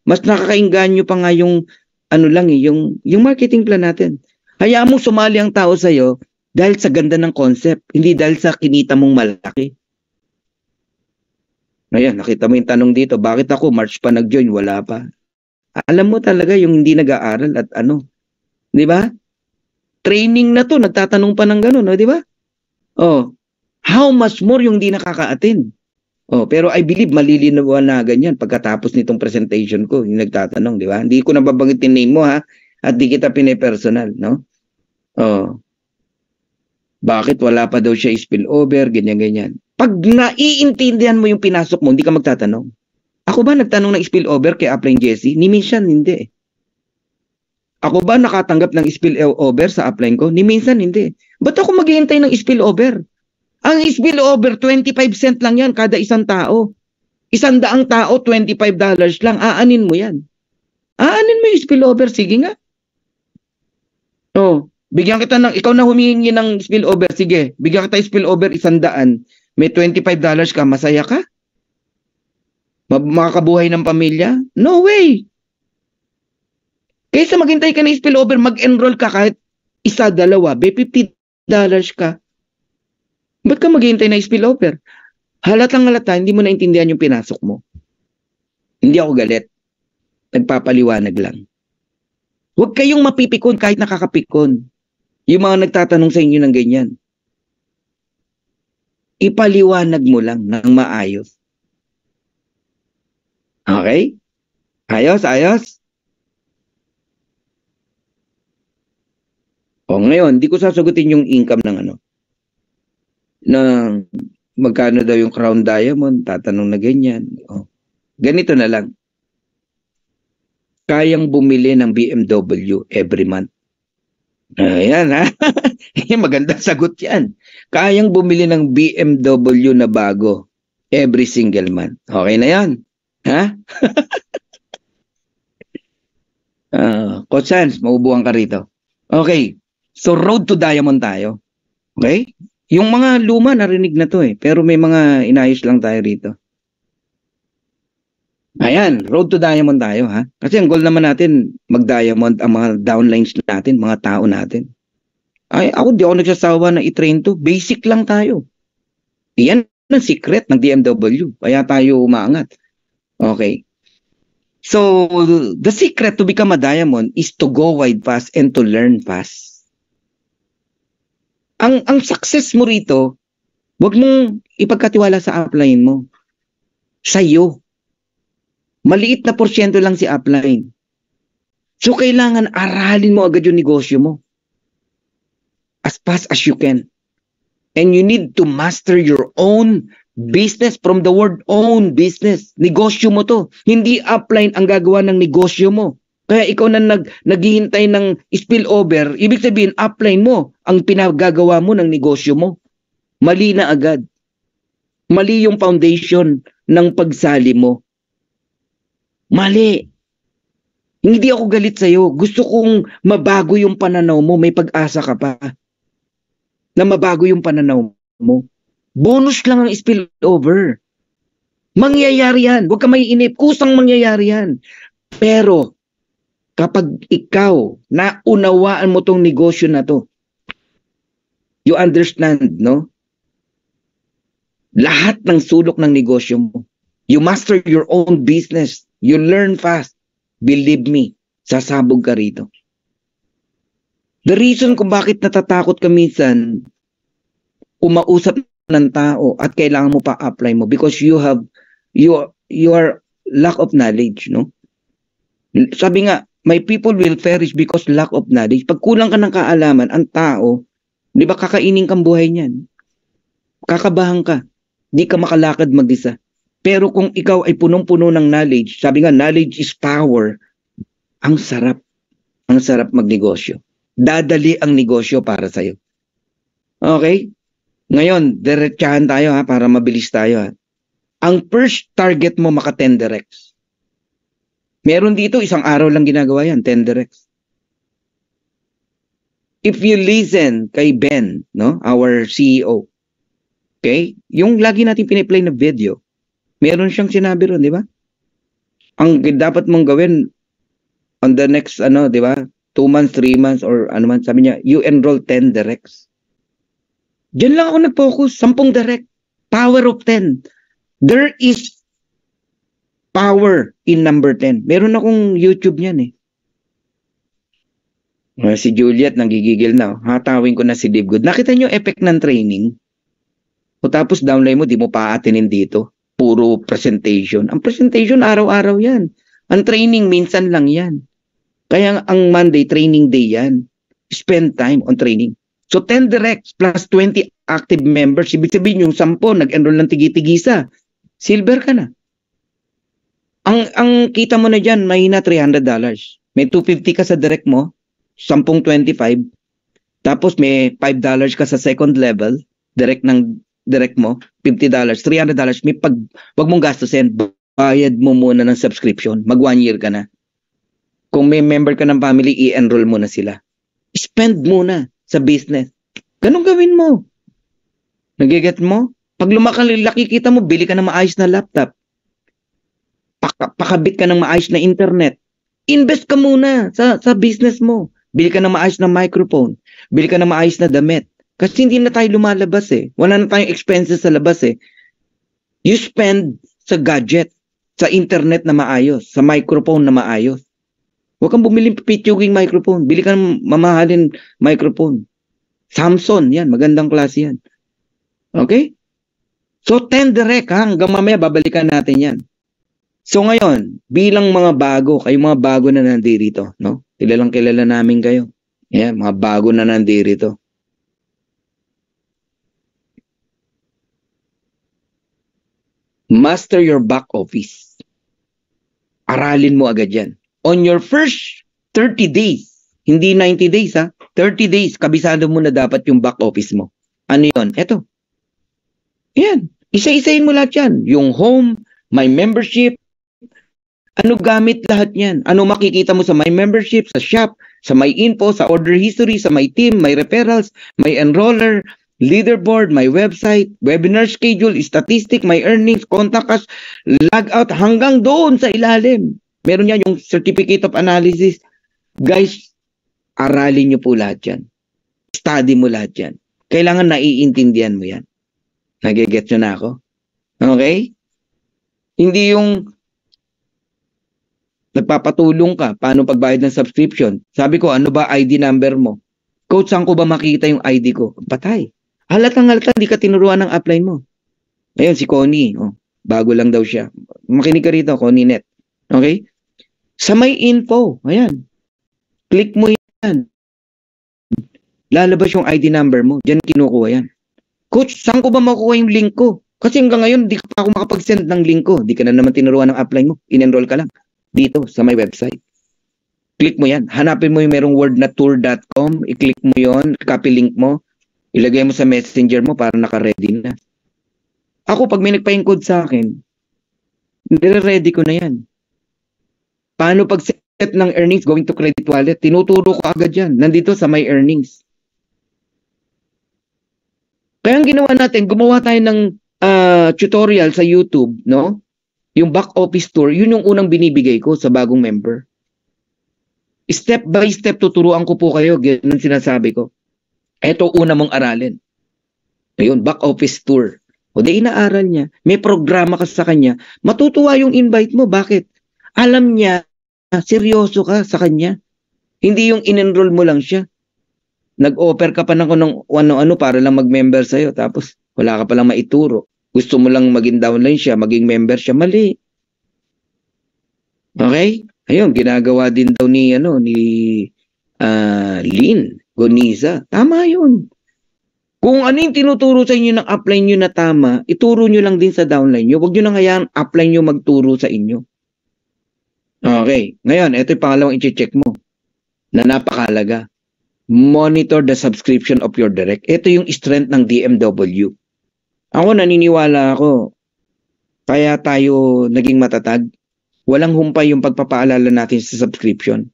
Mas nakakaengganyo pa nga yung yung marketing plan natin. Hayaan mong sumali ang tao sa'yo dahil sa ganda ng concept, hindi dahil sa kinita mong malaki. Ayan, nakita mo yung tanong dito, bakit ako March pa nag-join, wala pa? Alam mo talaga yung hindi nag-aaral at di ba? Training na to, nagtatanong pa ng gano'n, di ba? Oh, how much more yung hindi nakaka-attend? Oh, pero I believe malilinawagan yan pagkatapos nitong presentation ko, yung nagtatanong, di ba? Hindi ko nababanggitin name mo ha, at di kita pine-personal, no? Oh. Bakit wala pa daw siya spillover, ganyan-ganyan. Pag naiintindihan mo yung pinasok mo, hindi ka magtatanong. Ako ba nagtanong ng spillover kay Upline Jesse? Ni minsan hindi. Ako ba nakatanggap ng spillover sa upline ko? Ni minsan hindi. Ba't ako maghihintay ng spillover? Ang spillover, 25 cent lang yan kada isang tao. 100 tao, $25 lang. Aanin mo yan. Aanin mo yung spillover. Sige nga. Oh, bigyan kita ng, ikaw na humihingi ng spillover. Sige, bigyan kita yung spillover 100. May $25 ka, masaya ka? Makakabuhay ng pamilya? No way! Kaysa maghintay ka ng spillover, mag-enroll ka kahit isa, dalawa, may $50 ka. Ba't ka maghintay ng spillover? Halatang halata, hindi mo naintindihan yung pinasok mo. Hindi ako galit. Nagpapaliwanag lang. Huwag kayong mapipikon kahit nakakapikon. Yung mga nagtatanong sa inyo ng ganyan. Ipaliwanag mo lang ng maayos. Okay? Ayos, ayos? O ngayon, di ko sasagutin yung income ng ng magkano daw yung crown diamond, tatanong na ganyan. O, ganito na lang. Kayang bumili ng BMW every month. Ayan ha. Magandang sagot yan. Kayang bumili ng BMW na bago every single month. Okay na yan. Ha? Coach Hans, maubuhan ka rito. Okay. So, road to diamond tayo. Okay? Yung mga luma, narinig na to eh. Pero may mga inayos lang tayo rito. Ayan, road to diamond tayo ha. Kasi ang goal naman natin, mag-diamond ang mga downlines natin, mga tao natin. Ay, ako di ako nagsasawa na i-train to. Basic lang tayo. Yan ang secret ng DMW. Kaya tayo umaangat. Okay. So, the secret to become a diamond is to go wide fast and to learn fast. Ang success mo rito, wag mong ipagkatiwala sa upline mo. Sa'yo. Maliit na porsyento lang si upline. So, kailangan aralin mo agad yung negosyo mo. As fast as you can. And you need to master your own business from the word own business. Negosyo mo to. Hindi upline ang gagawa ng negosyo mo. Kaya ikaw na naghihintay ng spillover, ibig sabihin upline mo ang pinagagawa mo ng negosyo mo. Mali na agad. Mali yung foundation ng pagsali mo. Mali. Hindi ako galit sa'yo. Gusto kong mabago yung pananaw mo. May pag-asa ka pa na mabago yung pananaw mo. Bonus lang ang spillover. Mangyayari yan. Huwag ka maiinip. Kusang mangyayari yan. Pero, kapag ikaw naunawaan mo tong negosyo na to, you understand, no? Lahat ng sulok ng negosyo mo. You master your own business. You learn fast. Believe me, sasabog ka rito. The reason kung bakit natatakot ka minsan umausap ng tao at kailangan mo pa apply mo because you have your lack of knowledge, no? Sabi nga, my people will perish because lack of knowledge. Pag kulang ka ng kaalaman, ang tao, di ba kakainin kang buhay niyan? Kakabahan ka. Di ka makalakad mag-isa. Pero kung ikaw ay punong-puno ng knowledge, sabi nga, knowledge is power, ang sarap. Ang sarap magnegosyo. Dadali ang negosyo para sa'yo. Okay? Ngayon, diretsahan tayo ha, para mabilis tayo ha. Ang first target mo maka 10 directs. Meron dito, isang araw lang ginagawa yan, 10 directs. If you listen kay Ben, no, our CEO, okay, yung lagi natin piniplay na video, meron siyang sinabi ron, di ba? Ang dapat mong gawin on the next, di ba, 2 months, 3 months, or ano man, sabi niya, you enroll 10 directs. Diyan lang ako nag-focus, 10 direct. Power of 10. There is power in number 10. Meron akong YouTube niyan eh. Si Juliet, nanggigigil na. Hatawin ko na si Dave Good. Nakita niyo effect ng training? O tapos downline mo, di mo pa atinin dito. Puro presentation. Ang presentation, araw-araw yan. Ang training, minsan lang yan. Kaya ang Monday, training day yan. Spend time on training. So 10 directs plus 20 active members. Ibig sabihin yung 10, nag-enroll ng tigi-tigisa. Silver ka na. Ang kita mo na dyan, may na $300. May $250 ka sa direct mo, 10-25. Tapos may $5 ka sa second level, direct mo, $50, $300. Wag mong gastusin, bayad mo muna ng subscription. Mag 1 year ka na. Kung may member ka ng family, i-enroll mo na sila. Spend muna sa business. Ganun gawin mo. Nagiget mo? Pag laki kita mo, bili ka ng maayos na laptop. Pakabit ka ng maayos na internet. Invest ka muna sa business mo. Bili ka ng maayos na microphone. Bili ka ng maayos na damit. Kasi hindi na tayo lumalabas eh. Wala na tayong expenses sa labas eh. You spend sa gadget, sa internet na maayos, sa microphone na maayos. Huwag kang bumili pitchuging microphone. Bili ka ng mamahalin microphone. Samsung, yan. Magandang klase yan. Okay? So, 10 direct ha. Hanggang mamaya, babalikan natin yan. So, ngayon, bilang mga bago, kayong mga bago na nandirito, no? Kilalang kilala namin kayo. Yan, mga bago na nandirito. Master your back office. Aralin mo agad yan. On your first 30 days, hindi 90 days ha, 30 days, kabisado mo na dapat yung back office mo. Ano yun? Eto. Yan. Isa-isayin mo lahat yan. Yung home, my membership, ano gamit lahat yan? Ano makikita mo sa my membership, sa shop, sa my info, sa order history, sa my team, my referrals, my enroller, leaderboard, my website, webinar schedule, statistic, my earnings, contact us, log out, hanggang doon sa ilalim. Meron yan yung certificate of analysis. Guys, aralin nyo po lahat yan. Study mo lahat yan. Kailangan naiintindihan mo yan. Nagigets nyo na ako? Okay? Hindi yung nagpapatulong ka, paano pagbayad ng subscription. Sabi ko, ano ba ID number mo? Coach, saan ko ba makita yung ID ko? Patay. Halatang hindi ka tinuruan ng upline mo. Ayun, si Connie. Oh, bago lang daw siya. Makinig ka rito, Connie Net. Okay? Sa may info, ayan. Click mo yan. Lalabas yung ID number mo. Diyan kinukuha yan. Coach, saan ko ba makukuha yung link ko? Kasi hanggang ngayon, di pa ako makapag-send ng link ko. Di ka na naman tinuruan ng upline mo. In-enroll ka lang. Dito, sa my website. Click mo yan. Hanapin mo yung merong word na tour.com. I-click mo yon, copy link mo. Ilagay mo sa messenger mo para naka-ready na. Ako, pag may nagpa-encode sa akin, nire-ready ko na yan. Paano pag-set ng earnings going to credit wallet? Tinuturo ko agad yan. Nandito sa my earnings. Kaya ang ginawa natin, gumawa tayo ng tutorial sa YouTube, no? Yung back office tour, yun yung unang binibigay ko sa bagong member. Step by step, tuturuan ko po kayo. Ganun sinasabi ko. Ito una mong aralin. Ayun, back office tour. O di inaaral niya. May programa ka sa kanya. Matutuwa yung invite mo. Bakit? Alam niya, seryoso ka sa kanya. Hindi yung in-enroll mo lang siya. Nag-offer ka pa ng ano-ano para lang mag-member sa'yo. Tapos wala ka palang maituro. Gusto mo lang maging downline siya, maging member siya, mali. Okay? Ayun, ginagawa din daw ni Lynn Goniza. Tama 'yun. Kung ano yung tinuturo sa inyo ng upline nyo na tama, ituro nyo lang din sa downline nyo. Huwag nyo nang hayaan upline nyo magturo sa inyo. Okay. Ngayon, ito yung pangalawang i-check mo na napakalaga. Monitor the subscription of your direct. Ito yung strength ng DMW. Ako naniniwala ako, kaya tayo naging matatag. Walang humpay yung pagpapaalala natin sa subscription.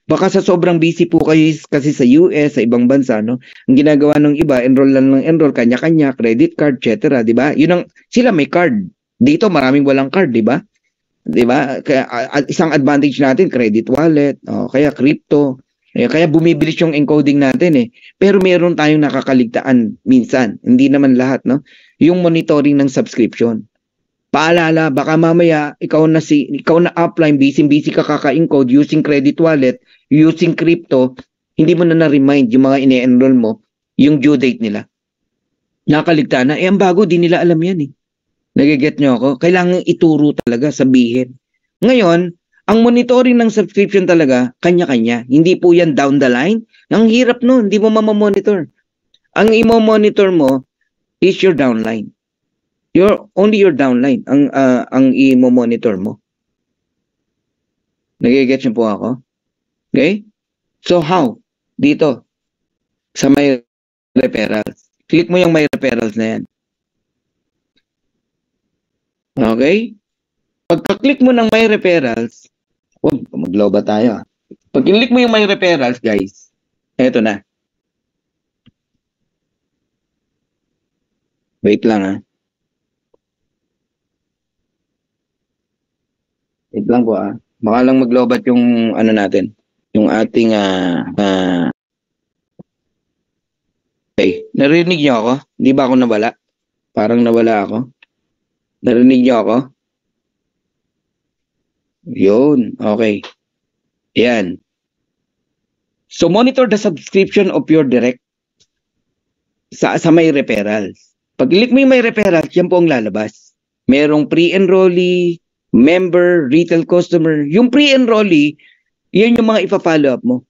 Baka sa sobrang busy po kayo kasi sa US, sa ibang bansa, no? Ang ginagawa ng iba, enroll lang ng enroll, kanya-kanya, credit card, etc. Di ba? Sila may card. Dito maraming walang card, di ba? Di ba? Kaya isang advantage natin, credit wallet, kaya crypto. Kaya bumibilis yung encoding natin eh. Pero meron tayong nakakaligtaan minsan. Hindi naman lahat, no? Yung monitoring ng subscription. Paalala, baka mamaya ikaw na upline, busy ka kaka-encode using credit wallet, using crypto, hindi mo na-remind yung mga ine-enroll mo, yung due date nila. Nakaligtaan na. Ang bago, di nila alam yan eh. Nagiget nyo ako? Kailangan ituro talaga, sabihin. Ngayon, ang monitoring ng subscription talaga, kanya-kanya. Hindi po yan down the line. Ang hirap nun, hindi mo mamamonitor. Ang imo-monitor mo is your downline. Only your downline ang i-monitor mo. Nagigets niyo po ako? Okay? So how? Dito sa may referrals. Click mo yung may referrals na yan. Okay? Pagka-click mo ng may referrals, magloba tayo. Pag click mo yung may referrals, guys, eto na. Wait lang ha. Wait lang po ah. Baka lang maglobat yung ano natin. Yung ating okay. Narinig niyo ako? Hindi ba ako nawala? Parang nawala ako. Narinig niyo ako? Yun. Okay. Yan. So monitor the subscription of your direct sa may referrals. Pag click mo yung may referrals, yan po ang lalabas. Merong pre-enrollee, member, retail customer. Yung pre-enrollee, yan yung mga ipa-follow up mo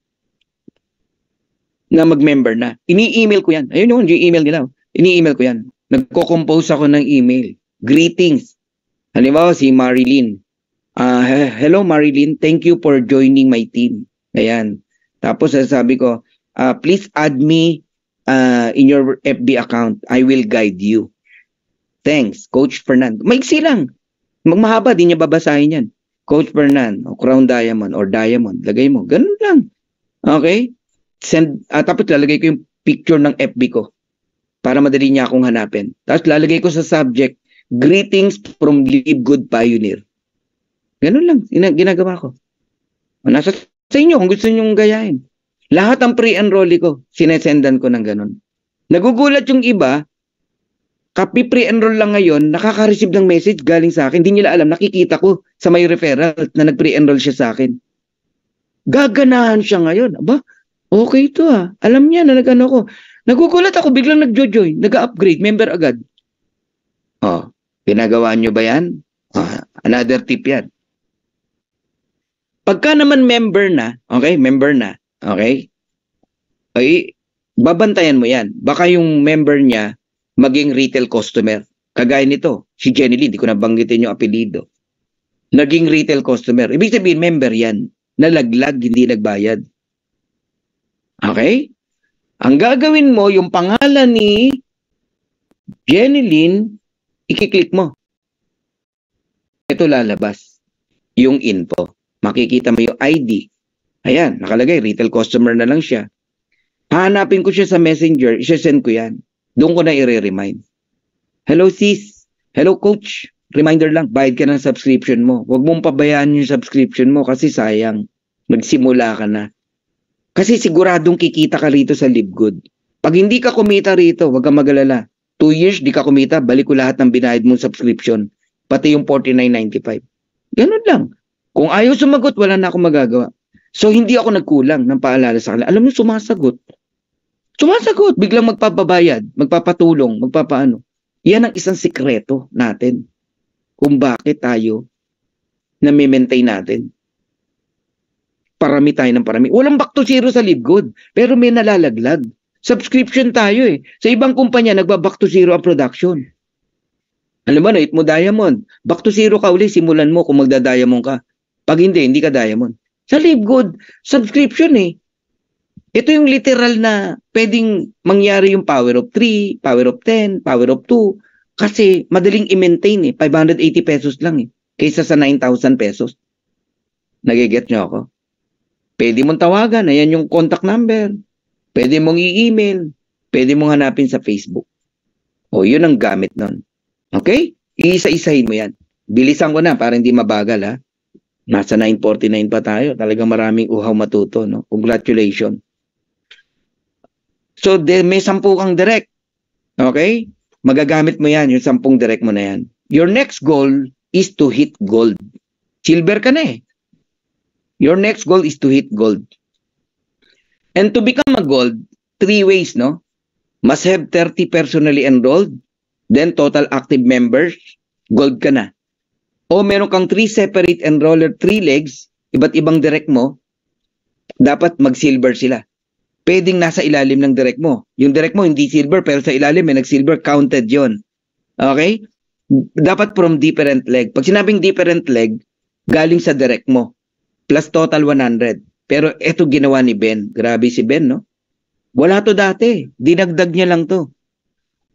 na mag-member na. Ini-email ko yan. Ayun yung email nila. Ini-email ko yan. Nagko-compose ako ng email. Greetings. Halimbawa si Marilyn. Hello Marilyn, thank you for joining my team. Ayan. Tapos sabi ko, please add me in your FB account. I will guide you. Thanks, Coach Fernando. Maiksi lang. Magmahaba, di niya babasahin yan. Coach Fernand, o Crown Diamond, or Diamond, lagay mo. Ganun lang. Okay? Tapos lalagay ko yung picture ng FB ko para madali niya akong hanapin. Tapos lalagay ko sa subject, greetings from Live Good Pioneer. Ganun lang. Ginagawa ko. Nasa sa inyo kung gusto nyo gayahin. Lahat ang pre-enrollee ko, sinesendan ko ng ganun. Nagugulat yung iba, pre-enroll lang ngayon, nakaka-receive ng message galing sa akin. Hindi nila alam, nakikita ko sa may referral na nag-pre-enroll siya sa akin. Gaganahan siya ngayon. Aba, okay to ah. Alam niya na nag-ano ko. Nagugulat ako, biglang nag-join, nag-upgrade, member agad. Ginagawa nyo ba yan? Another tip yan. Pagka naman member na, okay, ay, babantayan mo yan. Baka yung member niya, maging retail customer. Kagaya nito, si Jenny Lee, di ko nabanggitin yung apelido. Naging retail customer. Ibig sabihin, member yan. Nalaglag, hindi nagbayad. Okay? Ang gagawin mo, yung pangalan ni Jenny Lee, ikiklik mo. Ito lalabas. Yung info. Makikita mo yung ID. Ayan, nakalagay, retail customer na lang siya. Hahanapin ko siya sa messenger, isa-send ko yan. Doon ko na i-remind. Hello sis. Hello coach. Reminder lang, bayad ka ng subscription mo. Huwag mong pabayaan yung subscription mo kasi sayang. Magsimula ka na. Kasi siguradong kikita ka rito sa Live Good. Pag hindi ka kumita rito, huwag kang mag-alala. 2 years, di ka kumita, balik ko lahat ng binayad mong subscription. Pati yung $49.95. Ganun lang. Kung ayaw sumagot, wala na akong magagawa. So, hindi ako nagkulang ng paalala sa kanila. Alam mo, sumasagot. Biglang magpapabayad, magpapatulong, magpapaano. Yan ang isang sikreto natin kung bakit tayo na-maintain natin. Parami tayo ng parami. Walang back to zero sa LiveGood, pero may nalalaglag. Subscription tayo eh. Sa ibang kumpanya, nagba-back to zero ang production. Alam mo, hit mo diamond. Back to zero ka uli, simulan mo kung magda-diamond ka. Pag hindi ka diamond. Sa LiveGood, subscription eh. Ito yung literal na pwedeng mangyari yung power of 3, power of 10, power of 2. Kasi madaling i-maintain eh. 580 pesos lang eh. Kaysa sa 9,000 pesos. Nagiget nyo ako? Pwede mong tawagan. Ayan yung contact number. Pwede mong i-email. Pwede mong hanapin sa Facebook. O, yun ang gamit nun. Okay? Iisa-isahin mo yan. Bilisan ko na para hindi mabagal ha. Nasa 9:49 pa tayo. Talagang maraming uhaw matuto. No? Congratulations. So, may 10 kang direct. Okay? Magagamit mo yan. Yung 10 direct mo na yan. Your next goal is to hit gold. Silver ka na eh. Your next goal is to hit gold. And to become a gold, 3 ways, no? Must have 30 personally enrolled, then total active members, gold ka na. O meron kang 3 separate enroller, 3 legs, iba't ibang direct mo, dapat mag-silver sila. Pwedeng nasa ilalim ng direct mo. Yung direct mo hindi silver, pero sa ilalim may nag-silver, counted yon. Okay? Dapat from different leg. Pag sinabing different leg, galing sa direct mo. Plus total 100. Pero eto ginawa ni Ben. Grabe si Ben, no? Wala to dati. Dinagdag niya lang to.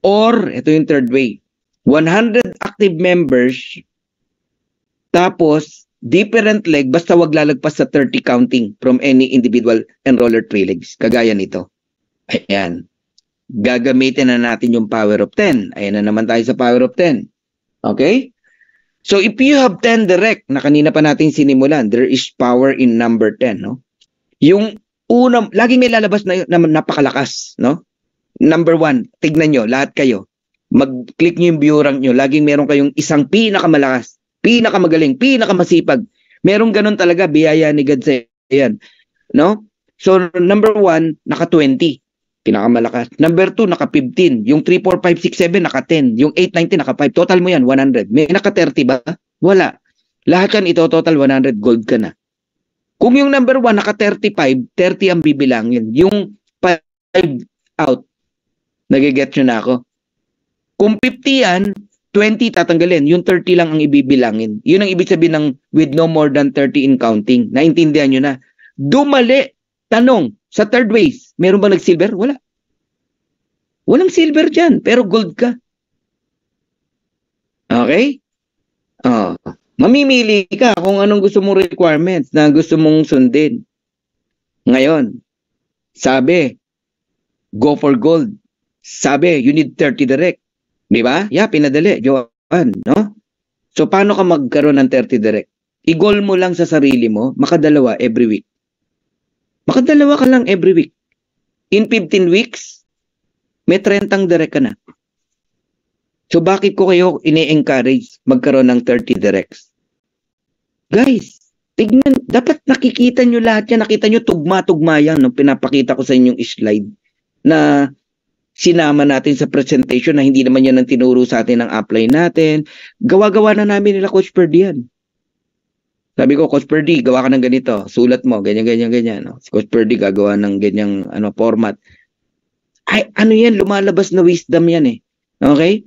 Or, ito yung third way. 100 active members, tapos, different leg, basta wag lalagpas sa 30 counting from any individual enroller 3 legs. Kagaya nito. Ayan. Gagamitin na natin yung power of 10. Ayan na naman tayo sa power of 10. Okay? So, if you have 10 direct, na kanina pa natin sinimulan, there is power in number 10, no? Yung unang, laging may lalabas na napakalakas, no? Number 1, tignan nyo, lahat kayo. Mag-click nyo yung view rank nyo, laging meron kayong isang pinakamalakas, pinakamagaling, pinakamasipag. Meron ganun talaga, biyaya ni God sa yan, no? So, number 1, naka 20. Pinakamalakas. Number 2, naka 15. Yung 3, 4, 5, 6, 7, naka 10. Yung 8, 19, naka 5. Total mo yan, 100. May naka 30 ba? Wala. Lahat yan, ito total 100. Gold ka na. Kung yung number 1, naka 35, 30 ang bibilangin. Yung 5 out. Nagigets nyo na ako. Kung 50 yan, 20 tatanggalin. Yung 30 lang ang ibibilangin. Yun ang ibig sabihin ng with no more than 30 in counting. Naintindihan nyo na. Dumali. Tanong. Sa third ways, meron ba nag-silver? Wala. Walang silver dyan, pero gold ka. Okay? Mamimili ka kung anong gusto mong requirements na gusto mong sundin. Ngayon, sabi, go for gold. Sabi, you need 30 direct. Di ba? Yeah, pinadali. Joan, no? So, paano ka magkaroon ng 30 direct? I-goal mo lang sa sarili mo, makadalawa every week. Makadalawa ka lang every week. In 15 weeks, may 30 direct ka na. So bakit ko kayo ini-encourage magkaroon ng 30 directs? Guys, tignan, dapat nakikita nyo lahat yan. Nakita nyo tugma-tugma yan nung pinapakita ko sa inyong slide na sinama natin sa presentation na hindi naman yan ang tinuro sa atin ng upline natin. Gawa-gawa na namin nila Coach Perdi yan. Sabi ko, Coach Perdi, gawa ka ng ganito. Sulat mo, ganyan. No? Si Coach Perdi gagawa ng ganyang format. Ay, ano yan? Lumalabas na wisdom yan eh. Okay?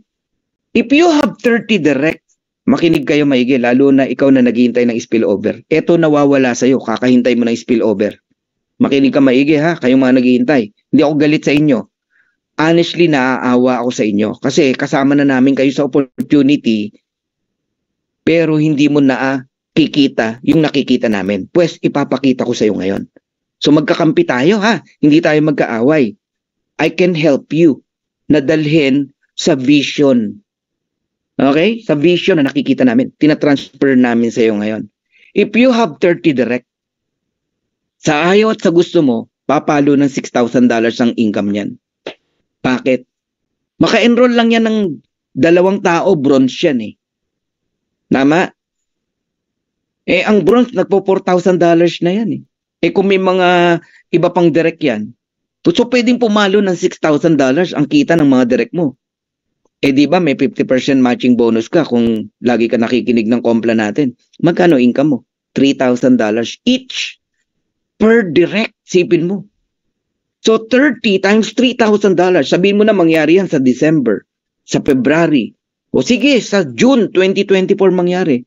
If you have 30 direct, makinig kayo maigi, lalo na ikaw na naghihintay ng spillover. Ito nawawala sa'yo, kakahintay mo ng spillover. Makinig ka maigi ha, kayong mga naghihintay. Hindi ako galit sa inyo. Honestly, naaawa ako sa inyo. Kasi kasama na namin kayo sa opportunity, pero hindi mo kikita yung nakikita namin. Pues ipapakita ko sa iyo ngayon. So magkakampi tayo ha. Hindi tayo magkaaway. I can help you na dalhin sa vision. Okay? Sa vision na nakikita namin. Tinatransfer namin sa iyo ngayon. If you have 30 direct, sa ayaw at sa gusto mo, papalo ng $6,000 ang income niyan. Bakit? Maka-enroll lang yan ng 2 tao, bronze yan eh. Tama? Eh, ang bronze, nagpo $4,000 na yan eh. Eh, kung may mga iba pang direct yan, so pwedeng pumalo ng $6,000 ang kita ng mga direct mo. Eh di ba may 50% matching bonus ka kung lagi ka nakikinig ng Kompla natin. Magkano income mo? $3,000 each per direct. Sipin mo. So 30 times $3,000. Sabihin mo na mangyari yan sa December, sa February. O sige, sa June 2024 mangyari.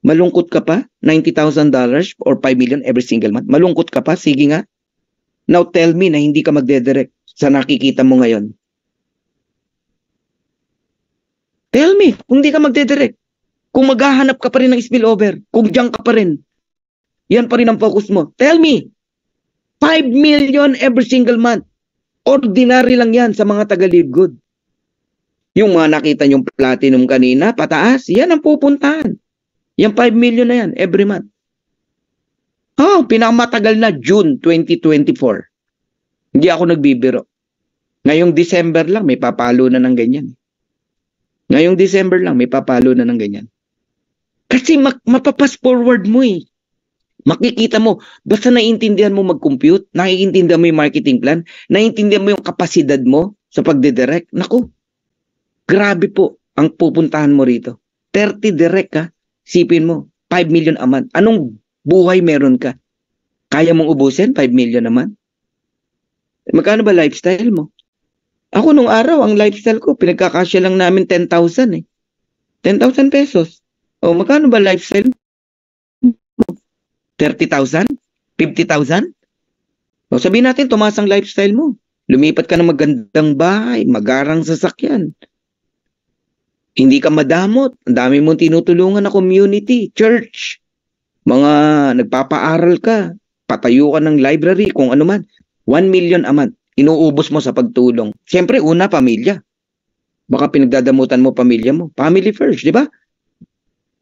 Malungkot ka pa? $90,000 or 5 million every single month? Malungkot ka pa? Sige nga. Now tell me na hindi ka magdedirect sa nakikita mo ngayon. Tell me, kung hindi ka magdedirect. Kung maghahanap ka pa rin ng spillover, kung diyan ka pa rin, yan pa rin ang focus mo. Tell me, 5 million every single month. Ordinary lang yan sa mga taga-live good. Yung mga nakita nyong platinum kanina, pataas, yan ang pupuntahan. Yung 5 million na yan every month. Oh, pinakamatagal na June 2024. Hindi ako nagbibiro. Ngayong December lang, may papalo na ng ganyan. Ngayong December lang, may papalo na ng ganyan. Kasi mapapas forward mo eh. Makikita mo, basta naiintindihan mo mag-compute, naiintindihan mo yung marketing plan, naiintindihan mo yung kapasidad mo sa pagdidirect. Naku, grabe po ang pupuntahan mo rito. 30 direct ka, sipin mo, 5 million a month. Anong buhay meron ka? Kaya mong ubusin 5 million a month? Magkano ba lifestyle mo? Ako nung araw, ang lifestyle ko, pinagkakasya lang namin 10,000 eh. 10,000 pesos. O magkano ba lifestyle? 30,000? 50,000? O sabihin natin, tumaas ang lifestyle mo. Lumipat ka ng magandang bahay, magarang sasakyan. Hindi ka madamot. Ang dami mong tinutulungan na community, church. Mga nagpapaaral ka. Patayo ka ng library, kung ano man. 1 million a month. Inuubos mo sa pagtulong. Siyempre, una, pamilya. Baka pinagdadamutan mo pamilya mo. Family first, di ba?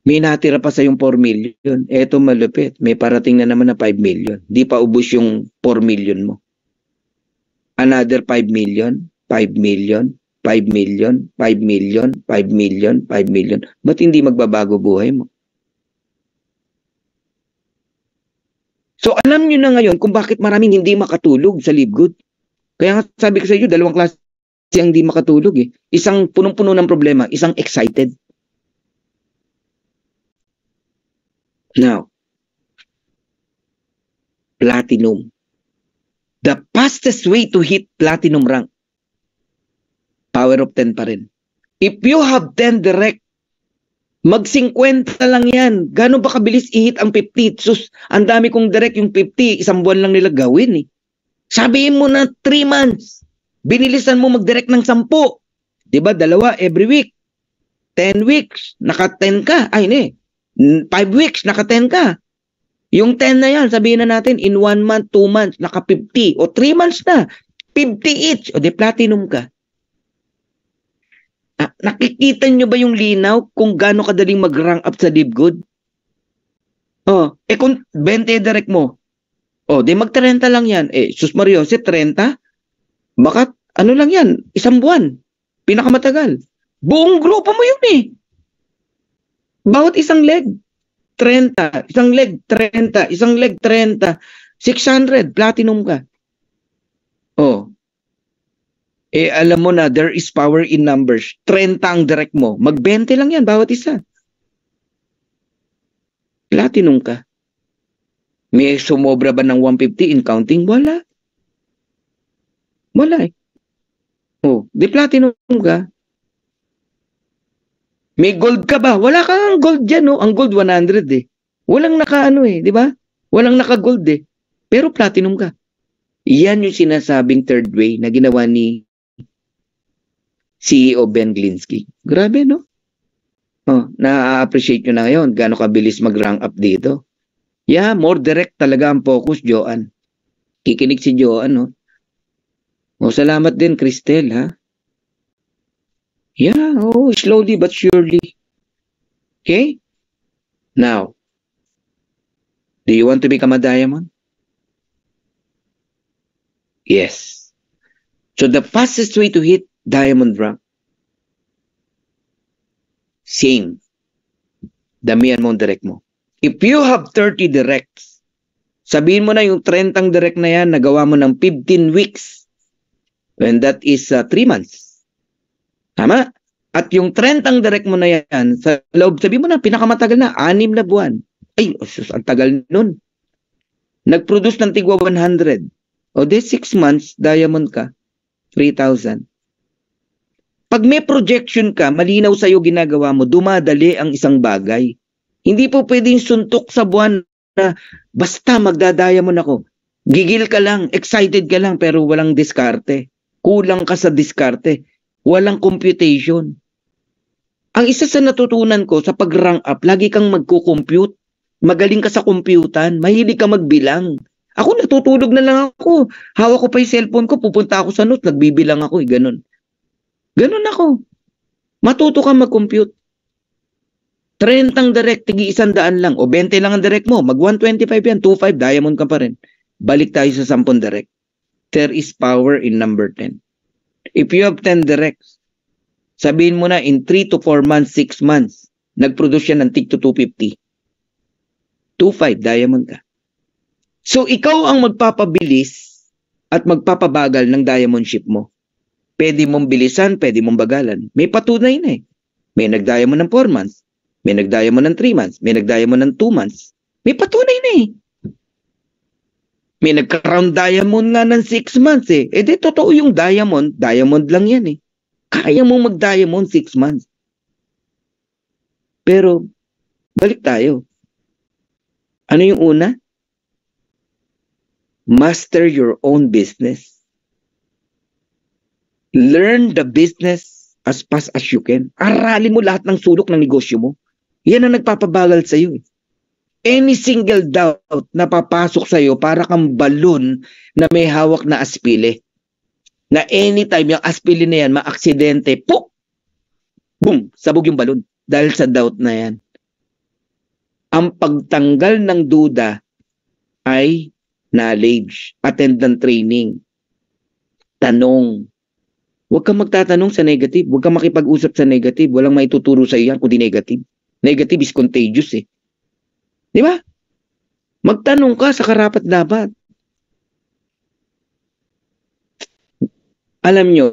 May natira pa sa yung 4 million. Eto malupit. May parating na naman na 5 million. Di pa ubos yung 4 million mo. Another 5 million, 5 million, 5 million, 5 million, 5 million, 5 million. Ba't hindi magbabago buhay mo? So alam nyo na ngayon kung bakit maraming hindi makatulog sa Live Good. Kaya nga sabi ko sa inyo, dalawang klase ang hindi makatulog eh. Isang punong-puno ng problema, isang excited. Now, platinum. The fastest way to hit platinum rank, power of 10 pa rin. If you have 10 direct, mag-50 lang yan. Gano'n ba kabilis i-hit ang 50? Sus, ang dami kong direct yung 50, isang buwan lang nila gawin eh. Sabihin mo na 3 months. Binilisan mo mag-direct ng 10. Diba? 2 every week. 10 weeks, naka-10 ka. Ay, ne. 5 weeks, naka-10 ka. Yung 10 na yan, sabihin na natin, in 1 month, 2 months, naka-50. O 3 months na, 50 each. O di platinum ka. Nakikita nyo ba yung linaw kung gaano kadaling mag-rank up sa Live Good? Oh, kung 20 direct mo, di mag-30 lang yan. Sus Mariose, 30? Baka, ano lang yan, isang buwan. Pinakamatagal. Buong grupo mo yun eh. Bawat isang leg, 30. Isang leg, 30. Isang leg, 30. 600, platinum ka. Alam mo na, there is power in numbers. 30 ang direct mo. Mag-20 lang yan, bawat isa. Platinum ka. May sumobra ba ng 150 in counting? Wala. Wala eh. Di platinum ka. May gold ka ba? Wala kang gold dyan, no? Ang gold 100 eh. Walang naka-ano eh, di ba? Walang naka-gold eh. Pero platinum ka. Yan yung sinasabing third way na ginawa ni CEO Ben Glinsky. Grabe, no? Na-appreciate nyo na ngayon. Gaano kabilis mag-rank up dito. Yeah, more direct talaga ang focus, Joanne. Kikinig si Joanne, no? Salamat din, Cristel, ha? Yeah, slowly but surely. Okay? Now, do you want to become a diamond? Yes. So the fastest way to hit diamond rank, same. Damihan mo ang direct mo. If you have 30 directs, sabihin mo na yung 30 direct na yan, nagawa mo ng 15 weeks. And that is 3 months. Tama? At yung 30 direct mo na yan, sa loob, sabi mo na, pinakamatagal na, 6 na buwan. Ay, sus, ang tagal nun. Nag-produce ng tigwa 100. O di 6 months, diamond ka, 3,000. Pag may projection ka, malinaw sa'yo ginagawa mo, dumadali ang isang bagay. Hindi po pwedeng suntok sa buwan na basta magda-diamond ako. Gigil ka lang, excited ka lang, pero walang diskarte. Kulang ka sa diskarte. Walang computation. Ang isa sa natutunan ko sa pag-rank up, lagi kang magko-compute. Magaling ka sa computan, mahilig ka magbilang. Ako natutulog na lang ako. Hawak ko pa yung cellphone ko, pupunta ako sa notes, nagbibilang ako, ganun. Ganun ako. Matuto ka mag-compute. 30 direct, tigi 100 lang. O 20 lang ang direct mo, mag 125 yan, 25, diamond ka pa rin. Balik tayo sa 10 direct. There is power in number 10. If you have 10 directs, sabihin mo na in 3 to 4 months, 6 months, nag-produce yan ng tig to 250. 2.5, diamond ka. So, ikaw ang magpapabilis at magpapabagal ng diamond ship mo. Pwede mong bilisan, pwede mong bagalan. May patunay na eh. May nag-diamond ng 4 months, may nag-diamond ng 3 months, may nag-diamond ng 2 months. May patunay na eh. May nagka-round diamond nga ng 6 months eh. Eh di totoo yung diamond, diamond lang yan eh. Kaya mo mag-diamond 6 months. Pero, balik tayo. Ano yung una? Master your own business. Learn the business as fast as you can. Aralin mo lahat ng sulok ng negosyo mo. Yan ang nagpapabagal sa iyo. Any single doubt na papasok sa iyo para kang balon na may hawak na aspile. Na anytime yung aspile na yan, maaksidente, puk! Boom! Sabog yung balon. Dahil sa doubt na yan. Ang pagtanggal ng duda ay knowledge, attendant training, tanong. Huwag kang magtatanong sa negative. Huwag kang makipag-usap sa negative. Walang maituturo sa iyo yan kundi negative. Negative is contagious eh. Di ba? Magtanong ka sa karapat-dapat. Alam nyo,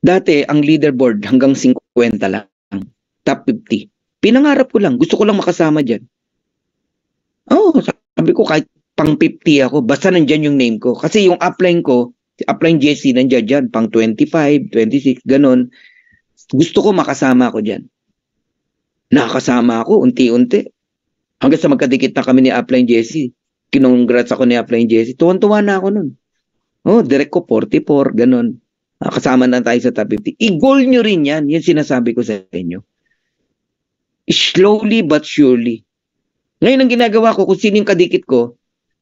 dati ang leaderboard hanggang 50 lang. Top 50. Pinangarap ko lang. Gusto ko lang makasama dyan. Oh, sabi ko kahit pang 50 ako, basta nandyan yung name ko. Kasi yung upline ko, upline Jesse, nandyan dyan, pang 25, 26, ganon. Gusto ko makasama ako dyan. Nakakasama ako, unti-unti. Hanggang sa magkadikit na kami ni upline Jesse. Kinongrats ako ni upline Jesse. Tuwan-tuwa na ako nun. Oh, direct ko 44, ganon. Kasama na tayo sa top 50. I-goal nyo rin yan. Yan sinasabi ko sa inyo. Slowly but surely. Ngayon ang ginagawa ko, kung sino yung kadikit ko,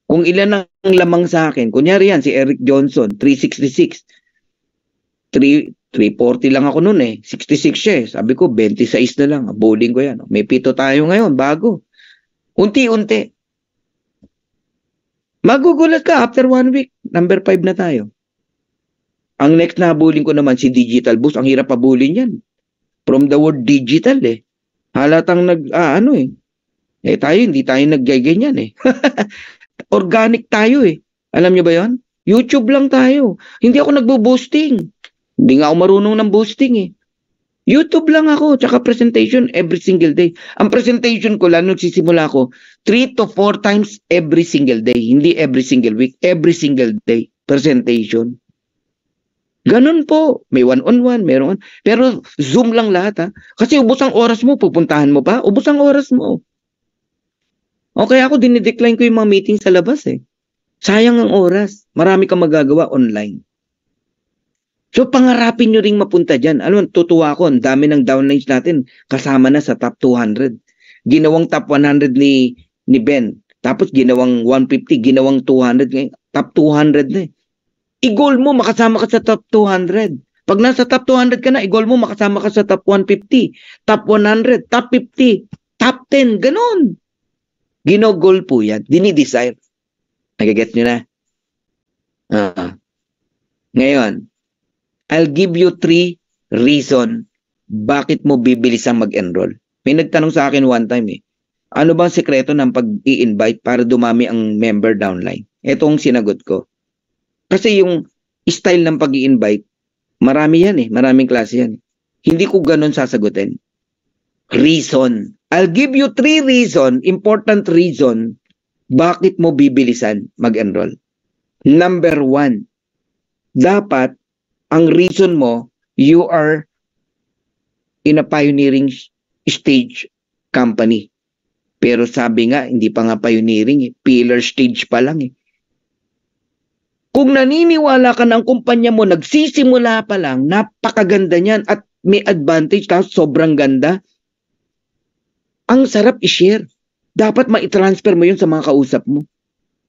kung ilan ang lamang sa akin, kunyari yan, si Eric Johnson, 366. 340 lang ako noon eh. 66 siya eh. Sabi ko, 26 na lang. Bowling ko yan. May 7 tayo ngayon, bago. Unti-unti. Magugulat ka, after 1 week, number 5 na tayo. Ang next na bowling ko naman, si Digital Boost. Ang hirap pa bowling yan. From the word digital eh. Halatang Eh tayo, hindi tayo naggaganyan eh. Organic tayo eh. Alam nyo ba yon? YouTube lang tayo. Hindi ako nagbo-boosting. Hindi nga ako marunong ng boosting eh. YouTube lang ako, tsaka presentation every single day. Ang presentation ko, lalo nagsisimula ako, 3 to 4 times every single day. Hindi every single week, every single day. Presentation. Ganun po. May one-on-one, meron. Pero Zoom lang lahat ha. Kasi ubos ang oras mo, pupuntahan mo pa, ubos ang oras mo. Okay, ako dinidecline ko yung mga meeting sa labas eh. Sayang ang oras. Marami kang magagawa online. So pangarapin nyo ring mapunta dyan. Alam mo, tutuwa ako. Ang dami ng downlines natin kasama na sa top 200. Ginawang top 100 ni Ben. Tapos ginawang 150, ginawang 200. Ngayon, top 200 na eh. I-goal mo, makasama ka sa top 200. Pag nasa top 200 ka na, i-goal mo, makasama ka sa top 150, top 100, top 50, top 10. Ganon. Ginogol po yan. Dinidesire. Nagigets nyo na? Ngayon, I'll give you 3 reason bakit mo bibilisang mag-enroll. May nagtanong sa akin one time eh. Ano bang sekreto ng pag-i-invite para dumami ang member downline? Ito ang sinagot ko. Kasi yung style ng pag-i-invite, Marami yan eh. Maraming klase yan. Hindi ko ganun sasagutin. Reason. I'll give you 3 reason, important reason, bakit mo bibilisan mag-enroll. Number 1, dapat ang reason mo, you are in a pioneering stage company. Pero sabi nga, hindi pa nga pioneering eh. Pillar stage pa lang eh. Kung naniniwala ka ng kumpanya mo, nagsisimula pa lang, napakaganda niyan at may advantage, tapos sobrang ganda, ang sarap i-share. Dapat ma-transfer mo yun sa mga kausap mo.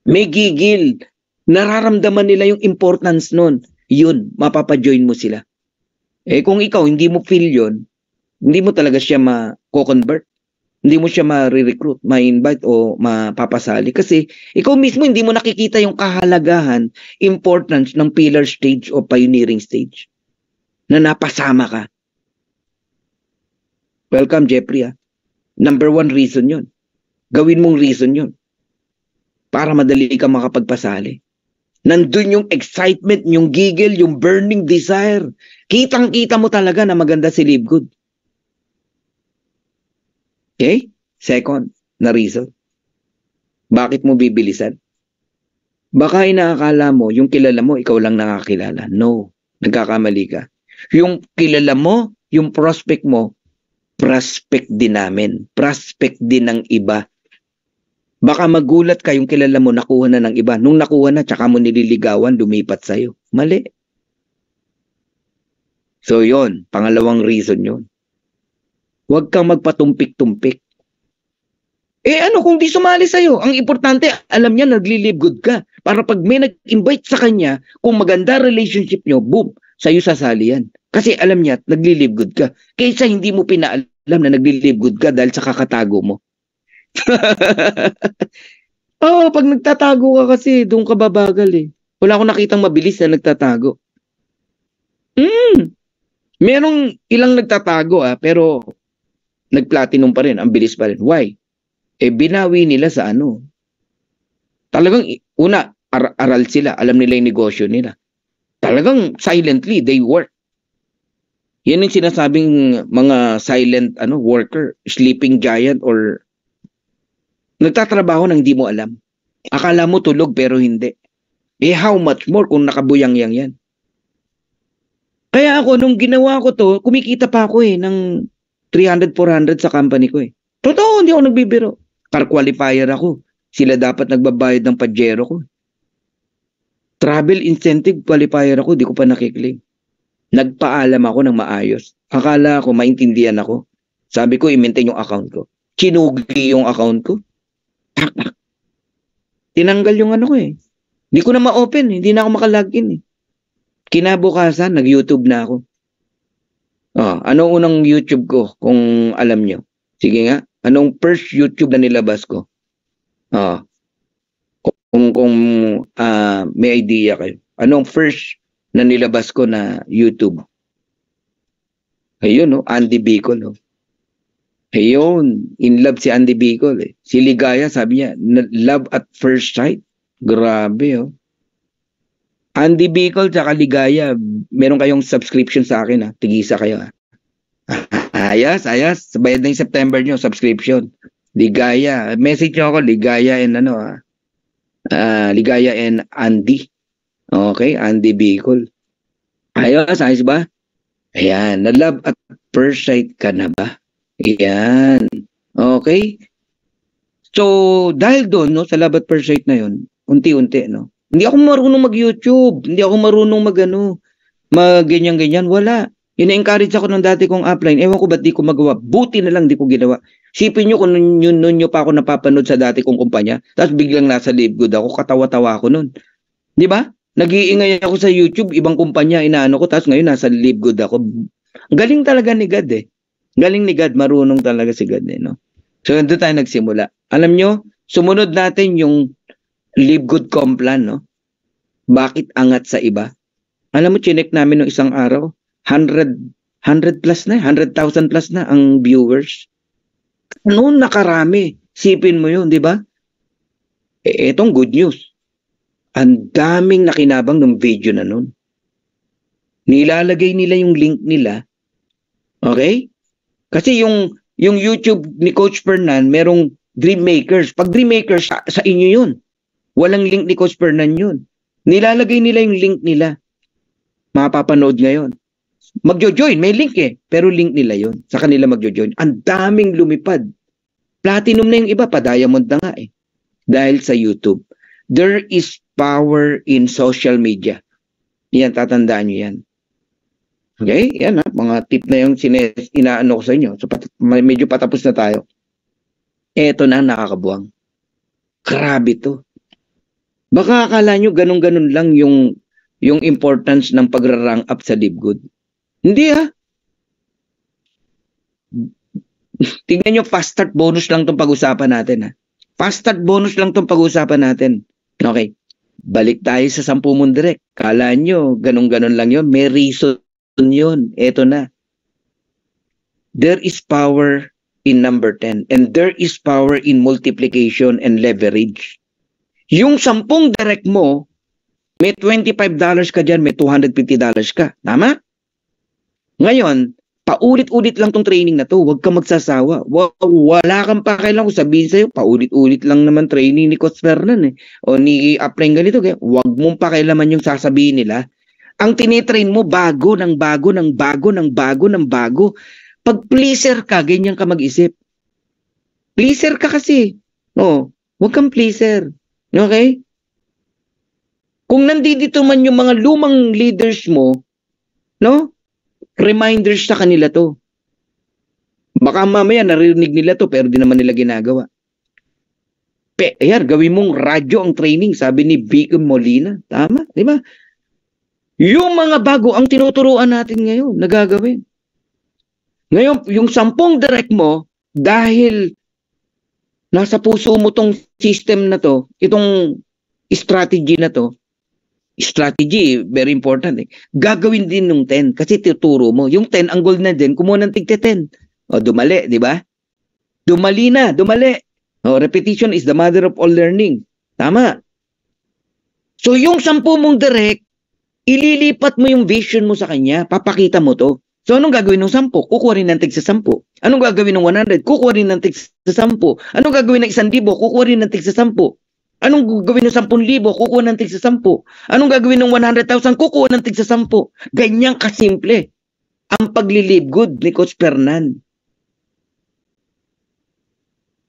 May gigil. Nararamdaman nila yung importance nun. Yun, mapapajoin mo sila. Eh kung ikaw, hindi mo feel yun, hindi mo talaga siya ma-convert. Hindi mo siya ma-recruit, ma-invite o mapapasali. Kasi ikaw mismo hindi mo nakikita yung kahalagahan, importance ng pillar stage o pioneering stage na napasama ka. Welcome, Jeffrey. Number 1 reason yun. Gawin mong reason yun. Para madali ka makapagpasali. Nandun yung excitement, yung giggle, yung burning desire. Kitang-kita mo talaga na maganda si Live Good. Okay? Second na reason. Bakit mo bibilisan? Baka inaakala mo, yung kilala mo, ikaw lang nakakilala. No. Nagkakamali ka. Yung kilala mo, yung prospect mo, prospect din namin. Prospect din ng iba. Baka magulat ka yung kilala mo, nakuha na ng iba. Nung nakuha na, tsaka mo nililigawan, lumipat sa'yo. Mali. So yon, pangalawang reason yon. Huwag kang magpatumpik-tumpik. Eh ano kung di sumali sa'yo? Ang importante, alam niya nagli-live good ka. Para pag may nag-invite sa kanya, kung maganda relationship nyo, boom, sa'yo sasali yan. Kasi alam niya, nagli-live good ka. Kaysa hindi mo pinaalam na nagli-live good ka dahil sa kakatago mo. Oh, pag nagtatago ka kasi, doon ka babagal eh. Wala akong nakitang mabilis na nagtatago. Merong ilang nagtatago pero nag-platinum pa rin, ang bilis pa rin. Why? Eh binawi nila sa ano. Talagang una, aral sila, alam nila yung negosyo nila. Talagang silently they work. Yan yung sinasabing mga silent worker, sleeping giant or nagtatrabaho nang hindi mo alam. Akala mo tulog pero hindi. Eh how much more kung nakabuyang-yang yan. Kaya ako, nung ginawa ko to, kumikita pa ako ng 300, 400 sa company ko eh. Totoo, hindi ako nagbibiro. Car qualifier ako. Sila dapat nagbabayad ng pajero ko. Travel incentive qualifier ako, di ko pa nakiklaim. Nagpaalam ako ng maayos. Akala ko, maintindihan ako. Sabi ko, i-maintain yung account ko. Chinugi yung account ko. Tinanggal yung ko eh. Hindi ko na ma-open, hindi na ako makalogin eh. Kinabukasan, nag-YouTube na ako. Anong unang YouTube ko kung alam nyo? Sige nga, anong first YouTube na nilabas ko? Kung may idea kayo. Anong first na nilabas ko na YouTube? Ayun, Andy Bicol. Ayun, in love si Andy Bicol eh. Si Ligaya, sabi niya, love at first sight. Grabe Andy Bicol tsaka Ligaya, meron kayong subscription sa akin tigisa kayo Ayos. Sa bayad ng September nyo, subscription. Ligaya, message nyo ako, Ligaya and Ligaya and Andy. Okay, Andy Bicol. Ayos ba? Ayan, na love at first sight ka na ba? Ayan. Okay. So, dahil doon, sa love at first sight na yun, unti-unti, hindi ako marunong mag-YouTube. Hindi ako marunong mag-ganyan-ganyan. Wala. Ina-encourage ako ng dati kong upline. Ewan ko ba't di ko magawa. Buti na lang di ko ginawa. Sipin nyo kung nun nyo pa ako napapanood sa dati kong kumpanya. Tapos biglang nasa Live Good ako. Katawa-tawa ako nun. Di ba? Nag-iingay ako sa YouTube. Ibang kumpanya, inaano ko. Tapos ngayon nasa Live Good ako. Galing talaga ni God eh. Galing ni God. Marunong talaga si God So doon tayo nagsimula. Alam nyo, sumunod natin yung Live Good Complan, Bakit angat sa iba? Alam mo, chinek namin ng isang araw, 100 plus na, 100,000 plus na ang viewers. Nakarami. Sipin mo yun, di ba? Etong good news. Ang daming nakinabang ng video na nun. Nilalagay nila yung link nila. Okay? Kasi yung YouTube ni Coach Fernan, merong Dream Makers. Pag Dream Makers, sa inyo yun. Walang link ni Coach Fernan yun. Nilalagay nila yung link nila. Mapapanood ngayon. Magjo-join, may link eh. Pero link nila yun. Sa kanila magjo-join. Ang daming lumipad. Platinum na yung iba, pa-diamond na nga eh. Dahil sa YouTube. There is power in social media. Yan, tatandaan nyo yan. Okay? Yan ha, mga tip na yung inaano ko sa inyo. So, medyo patapos na tayo. Eto na, nakakabuwang. Grabe to. Baka akala nyo ganun-ganun lang yung importance ng pagra-rank up sa LiveGood. Hindi ha. Tingnan nyo, fast start bonus lang itong pag-usapan natin ha. Fast start bonus lang itong pag-usapan natin. Okay. Balik tayo sa 10 mong direct. Kala nyo, ganun-ganun lang yun. May reason yun. Eto na. There is power in number 10. And there is power in multiplication and leverage. Yung 10 direct mo, may $25 ka dyan, may $250 ka. Tama? Ngayon, paulit-ulit lang tong training na to. Huwag kang magsasawa. Wala kang pakialam kung sabihin sa'yo, paulit-ulit lang naman training ni Coach Fernan eh. O ni Apren ganito. Huwag mong pakialaman yung sasabihin nila. Ang tinitrain mo, bago ng bago ng bago ng bago ng bago. Pag pleaser ka, ganyan ka mag-isip. Pleaser ka kasi. O, huwag kang pleaser. Okay? Kung nandito man yung mga lumang leaders mo, no? Reminders sa kanila to. Baka mamaya narinig nila to pero di naman nila ginagawa. Ayan, gawin mong radyo ang training, sabi ni Vico Molina. Tama, di ba? Yung mga bago ang tinuturuan natin ngayon, nagagawin. Ngayon, yung 10 direct mo, dahil nasa puso mo tong system na to, itong strategy na to, strategy, very important eh. Gagawin din ng 10 kasi tuturo mo. Yung 10, ang goal na din, kumuha ng tigte 10. O, dumali, di ba? Dumali na, dumali. O, repetition is the mother of all learning. Tama. So, yung 10 mong direct, ililipat mo yung vision mo sa kanya. Papakita mo to. So, anong gagawin ng 10? Kukuha rin ng tig sa 10. Anong gagawin ng 100? Kukuha rin ng tig sa 10. Anong gagawin ng 1,000? Kukuha rin ng tig sa 10. Anong gagawin ng 10,000? Kukuha ng tig sa 10. Anong gagawin ng 100,000? Kukuha ng tig sa 10. Ganyan kasimple ang paglilibgood ni Coach Fernan.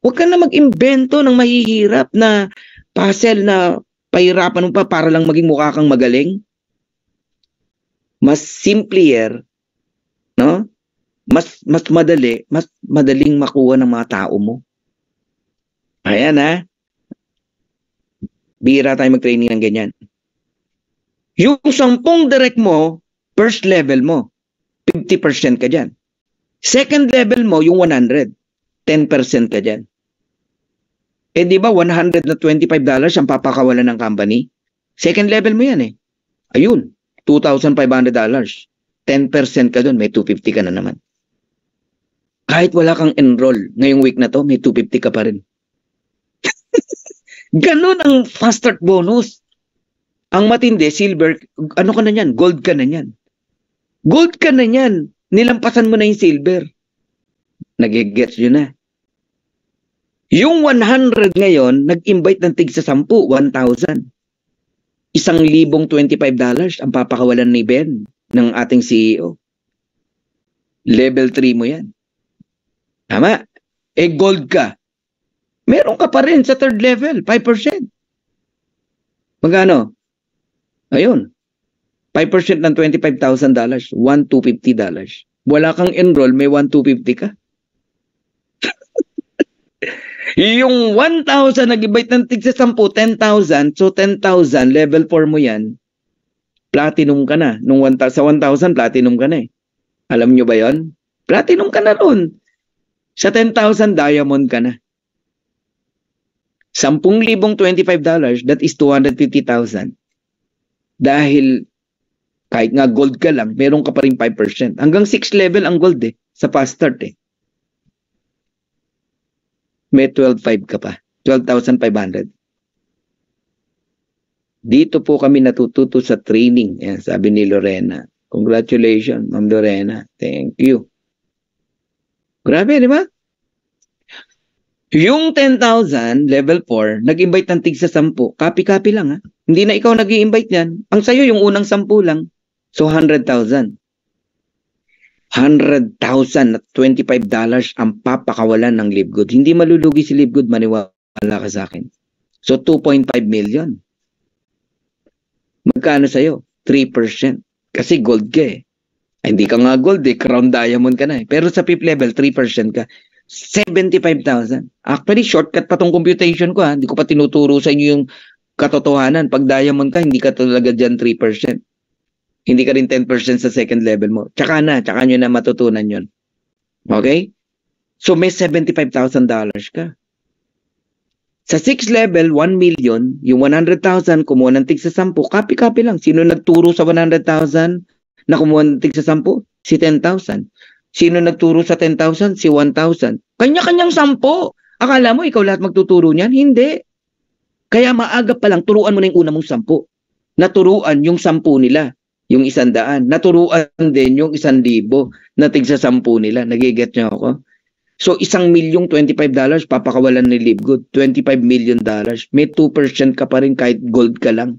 Huwag ka na mag-imbento ng mahihirap na puzzle na pahirapan mo pa para lang maging mukha kang magaling. Mas simpler, no? Mas madali, mas madaling makuha ng mga tao mo. Ayan ha. Bihira tayo mag-training ng ganyan. Yung 10 direct mo, first level mo, 50% ka dyan. Second level mo, yung 100, 10% ka dyan. Eh di ba $125 ang papakawalan ng company? Second level mo yan eh. Ayun, $2,500. 10% ka dun, may 250 ka na naman. Kahit wala kang enroll ngayong week na to, may 250 ka pa rin. Ganon ang fast start bonus. Ang matindi, silver, ano ka na yan? Gold ka na yan. Gold ka na yan. Nilampasan mo na yung silver. Nag-gets yun na. Yung 100 ngayon, nag-invite ng tig sa 10, 1,000. $1,025 ang papakawalan ni Ben ng ating CEO. Level 3 mo yan. Tama? Eh gold ka. Meron ka pa rin sa third level, 5%. Magkano? Ayun. 5% ng $25,000, $1,250. Wala kang enroll, may $1,250 ka. Yung 1,000 nag-invite ng tig sa 10, 10,000. So 10,000, level 4 mo yan. Platinum ka na. Sa 1,000, platinum ka na eh. Alam nyo ba yon? Platinum ka na ron. Sa 10,000, diamond ka na. 10,000 $25, that is 250,000. Dahil kahit nga gold ka lang, meron ka pa rin 5%. Hanggang 6 level ang gold eh, sa fast start eh. May 12,500 ka pa. 12,500. Dito po kami natututo sa training. Yan, sabi ni Lorena. Congratulations, Ma'am Lorena. Thank you. Grabe, di ba? Yung 10,000, level 4, nag-invite ng tig sa 10. Copy-copy lang, ha? Hindi na ikaw nag-i-invite yan. Ang sayo, yung unang 10 lang. So, 100,000. 100,000 at $25 ang papakawalan ng Livegood. Hindi malulugi si Livegood, maniwala ka sa akin. So, 2.5 million. Magkano sa'yo? 3%. Kasi gold ka eh. Ay, hindi ka nga gold eh. Crown diamond ka na eh. Pero sa fifth level, 3% ka. 75,000. Actually, shortcut pa tong computation ko ha. Hindi ko pa tinuturo sa inyo yung katotohanan. Pag diamond ka, hindi ka talaga dyan 3%. Hindi ka rin 10% sa second level mo. Tsaka nyo na matutunan yun. Okay? So, may $75,000 ka. Sa 6th level, 1 million, yung 100,000, kumuha ng tig sa 10, copy-copy lang. Sino nagturo sa 100,000 na kumuha ng tig sa 10? Si 10,000. Sino nagturo sa 10,000? Si 1,000. Kanya-kanyang 10. Akala mo ikaw lahat magtuturo niyan? Hindi. Kaya maaga pa lang, turuan mo na yung una mong 10. Naturuan yung 10 nila. Yung 100. Naturuan din yung 1,000 na tig sa 10 nila. Nagiget niyo ako? So, $1,025,000 papakawalan ni Livegood. $25 million. May 2% ka pa rin kahit gold ka lang.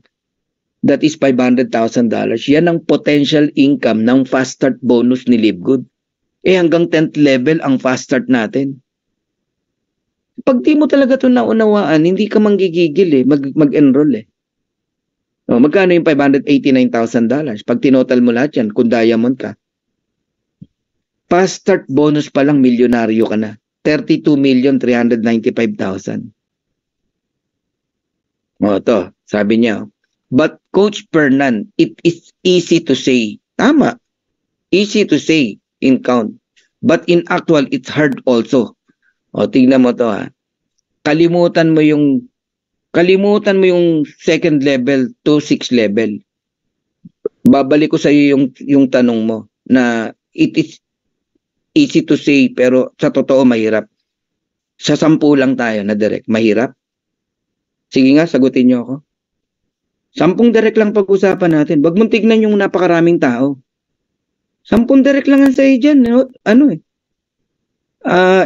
That is $500,000. Yan ang potential income ng fast start bonus ni Livegood. Eh hanggang 10th level ang fast start natin. Pag di mo talaga ito naunawaan, hindi ka manggigigil eh, mag-enroll eh. O, magkano yung $589,000? Pag tinotal mo lahat yan, kung diamond ka. Fast start bonus pa lang, milyonaryo ka na. 32,395,000. O, to, sabi niya. But Coach Fernan, it is easy to say. Tama. Easy to say in count. But in actual, it's hard also. O, tingnan mo to ha. Kalimutan mo yung second level to 6th level. Babalik ko sa iyo yung tanong mo na it is easy to say pero sa totoo mahirap. Sa 10 lang tayo na direct, mahirap. Sige nga, sagutin niyo ako. 10 direct lang pag-usapan natin. Wag mong tignan yung napakaraming tao. 10 direct lang ang sa'yo dyan. Ano eh.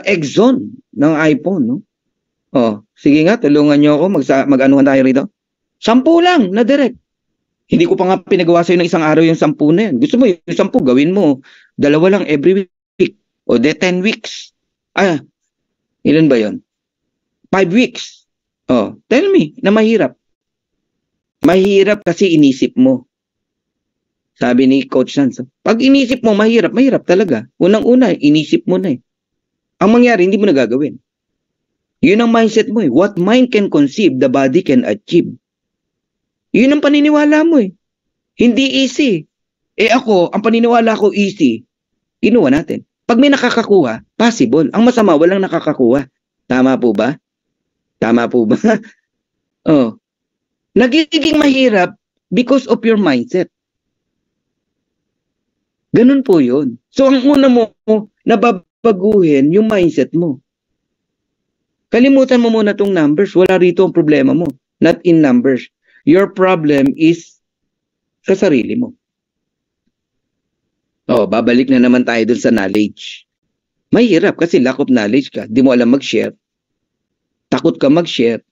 Exxon ng iPhone, no? Oh, sige nga, tulungan niyo ako. Mag-anuhan tayo rito. 10 lang na direct. Hindi ko pa nga pinagawa sa'yo ng isang araw yung 10 na yan. Gusto mo yung 10, gawin mo. 2 lang every week. O de 10 weeks. Ilan ba yon? 5 weeks. Oh, tell me na mahirap. Mahirap kasi inisip mo. Sabi ni Coach Sanz. Pag inisip mo, mahirap talaga. Unang-una, inisip mo na eh. Ang mangyari, hindi mo na gagawin. Yun ang mindset mo eh. What mind can conceive, the body can achieve. Yun ang paniniwala mo eh. Hindi easy. Eh ako, ang paniniwala ko easy. Kinuha natin. Pag may nakakakuha, possible. Ang masama, walang nakakakuha. Tama po ba? Tama po ba? Oh. Nagiging mahirap because of your mindset. Ganun po yun. So, ang una mo, nababaguhin yung mindset mo. Kalimutan mo muna tong numbers. Wala rito ang problema mo. Not in numbers. Your problem is sa sarili mo. Oh, babalik na naman tayo dun sa knowledge. Mahirap kasi lack of knowledge ka. Di mo alam mag-share. Takot ka mag-share.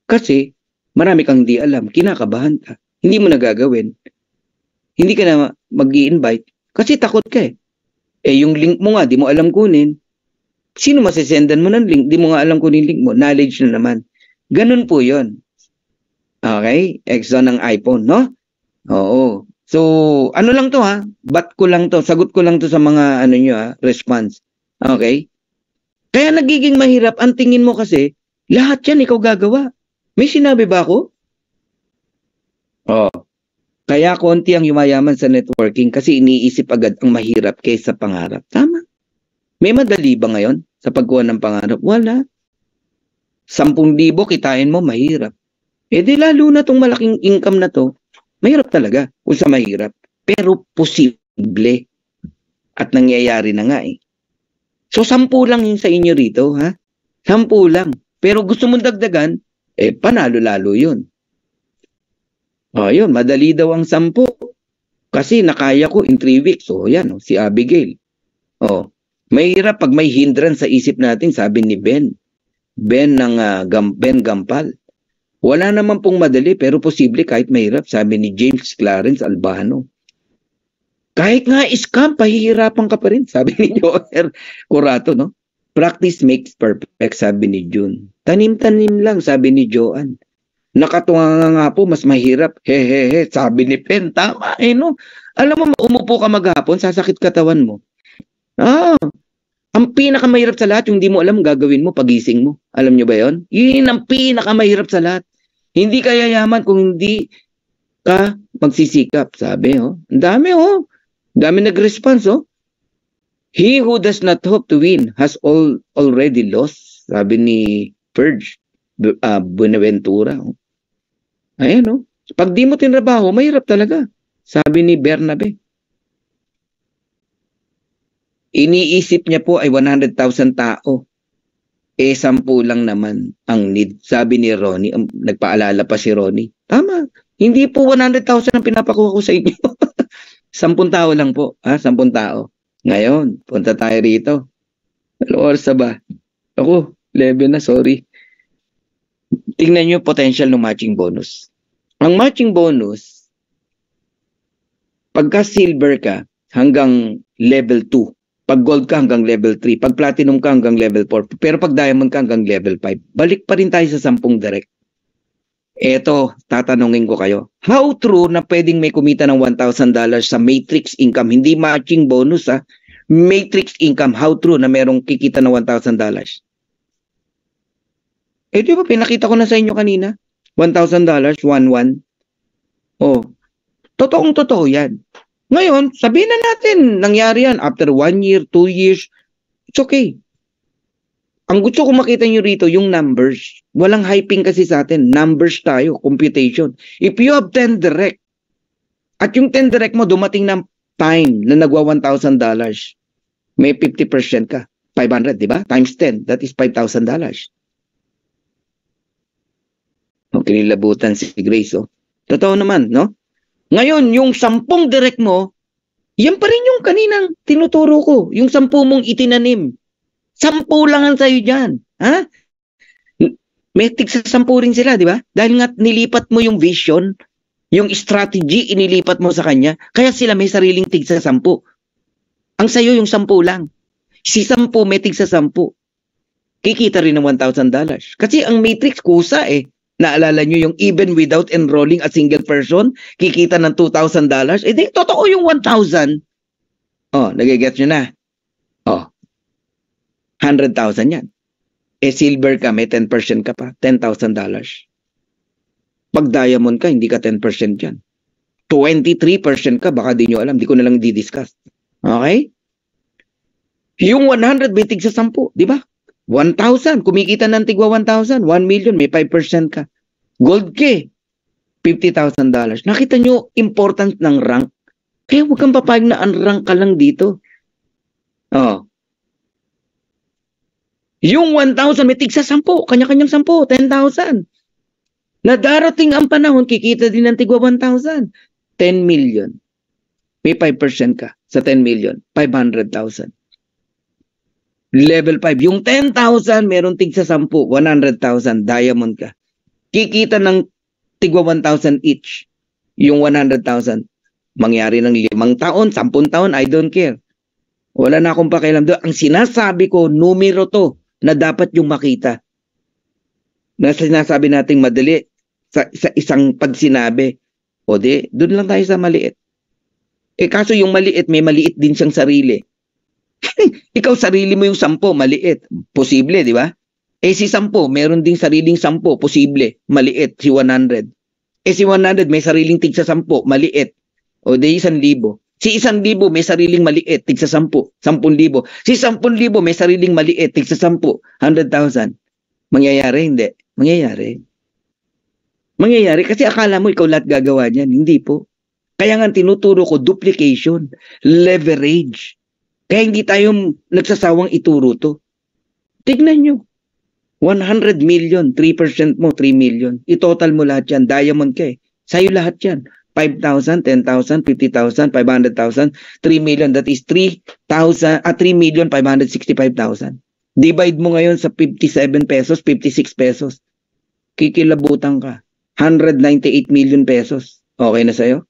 Kasi marami kang di alam. Kinakabahan ka. Hindi mo nagagawin. Hindi ka na mag-i-invite. Kasi takot ka eh. Eh yung link mo nga, di mo alam kunin. Sino masisendan mo ng link? Di mo nga alam kunin link mo. Knowledge na naman. Ganun po yon. Okay? Exxon ng iPhone, no? Oo. So, ano lang to ha? Bat ko lang to. Sagot ko lang to sa mga ano nyo ha? Response. Okay? Kaya nagiging mahirap. Ang tingin mo kasi, lahat yan ikaw gagawa. May sinabi ba ako? Oh. Kaya konti ang yumayaman sa networking kasi iniisip agad ang mahirap kaysa pangarap. Tama. May madali ba ngayon sa pagkuha ng pangarap? Wala. 10,000 kitain mo, mahirap. Eh di lalo na tong malaking income na to, mahirap talaga kung sa mahirap. Pero posible. At nangyayari na nga eh. So 10 lang yung sa inyo rito, ha? 10 lang. Pero gusto mong dagdagan, eh panalo lalo yun. O yun, madali daw ang 10. Kasi nakaya ko in 3 weeks. So, yan, oh, si Abigail. Oh, mahirap pag may hindrance sa isip natin, sabi ni Ben. Ben ng Ben Gampal. Wala naman pong madali pero posible kahit mahirap, sabi ni James Clarence Albano. Kahit nga scam, pahihirapan ka pa rin, sabi ni Joer Curato, no? Practice makes perfect, sabi ni June. Tanim-tanim lang, sabi ni Joan. Nakatuwa nga po, mas mahirap. Hehehe, sabi ni Pen. Tama, no? Alam mo, umupo ka maghapon, sasakit katawan mo. Ang pinakamahirap sa lahat, yung hindi mo alam gagawin mo pagising mo. Alam nyo ba yon? Yun ang pinakamahirap sa lahat. Hindi ka yayaman kung hindi ka magsisikap, sabi, oh. Ang dami, oh. Ang dami nag-response, oh. He who does not hope to win has already lost, sabi ni Purge Buenaventura. Oh. Ayan, oh. Pag di mo tinrabaho, mahirap talaga, sabi ni Bernabe. Iniisip niya po ay 100,000 tao. 10 lang naman ang need. Sabi ni Ronnie, nagpaalala pa si Ronnie. Tama. Hindi po 100,000 ang pinapakuha ko sa inyo. 10 tao lang po. 10 tao. Ngayon, punta tayo rito. Ano oras ba? Ako, 11 na, sorry. Tingnan niyo potential ng matching bonus. Ang matching bonus, pagka silver ka hanggang level 2, pag gold ka hanggang level 3, pag platinum ka hanggang level 4, pero pag diamond ka hanggang level 5, balik pa rin tayo sa 10 direct. Eto, tatanungin ko kayo. How true na pwedeng may kumita ng $1,000 sa matrix income? Hindi matching bonus, ha? Matrix income. How true na merong kikita ng $1,000? Di ba pinakita ko na sa inyo kanina? $1,000, 1-1. Oh, totoong totoo yan. Ngayon, sabihin na natin, nangyari yan after 1 year, 2 years, it's okay. Ang gusto ko makita nyo rito, yung numbers. Walang hyping kasi sa atin. Numbers tayo, computation. If you have 10 direct, at yung 10 direct mo dumating ng time na nagwa $1,000, may 50% ka. 500, di ba? Times 10, that is $5,000. Kinilabutan si Grace, oh. Totoo naman, no? Ngayon, yung 10 direct mo, yan pa rin yung kaninang tinuturo ko. Yung 10 mong itinanim. 10 lang ang sa'yo dyan. Ha? May tig sa 10 rin sila, di ba? Dahil nga nilipat mo yung vision, yung strategy, inilipat mo sa kanya. Kaya sila may sariling tig sa 10. Ang sa'yo yung 10 lang. Si 10 may tig sa 10. Kikita rin ng $1,000. Kasi ang matrix kusa eh. Naalala nyo yung even without enrolling a single person, kikita ng $2,000? Di, totoo yung 1,000. Oh, nagigets nyo na. Oh, 100,000 yan. Silver ka, may 10% ka pa, $10,000. Pag diamond ka, hindi ka 10% yan. 23% ka, baka di nyo alam, di ko na lang di-discuss. Okay? Yung 100, may tig sa 10, di ba? 1,000, kumikita ng tigwa 1,000, 1 million, may 5% ka. Gold ka, $50,000. Nakita nyo, important ng rank. Kaya huwag kang papayag na ang rank ka lang dito. Oh. Yung 1,000, may tig sa 10, kanya-kanyang 10, 10,000. Na darating ang panahon, kikita din ng tigwa 1,000. 10 million. May 5% ka sa 10 million, 500,000. Level 5. Yung 10,000, meron tig sa 10, 100,000, diamond ka. Kikita ng tigwa 1,000 each. Yung 100,000. Mangyari ng 5 taon, 10 taon, I don't care. Wala na akong pakialam doon. Ang sinasabi ko, numero to, na dapat yung makita. Na sinasabi nating madali, sa isang pagsinabi, o di, doon lang tayo sa maliit. Kaso yung maliit, may maliit din siyang sarili. Ikaw sarili mo yung 10, maliit. Posible, di ba? Si 10, meron ding sariling 10, posible, maliit, si 100. Si 100, may sariling tig sa 10, maliit. O di 1,000. Si 1,000, may sariling maliit, tig sa 10, 10,000. Si 10,000, may sariling maliit, tig sa 10, 100,000. Mangyayari, hindi. Mangyayari. Mangyayari kasi akala mo ikaw lahat gagawa niyan. Hindi po. Kaya nga tinuturo ko duplication, leverage. Kaya hindi tayo nagsasawang ituro to. Tignan nyo. 100 million, 3% mo, 3 million. I-total mo lahat yan. Diamond ka eh. Sa'yo lahat yan. 5,000, 10,000, 50,000, 500,000, 3 million. That is 3,565,000. Divide mo ngayon sa 57 pesos, 56 pesos. Kikilabutan ka. 198 million pesos. Okay na sa'yo?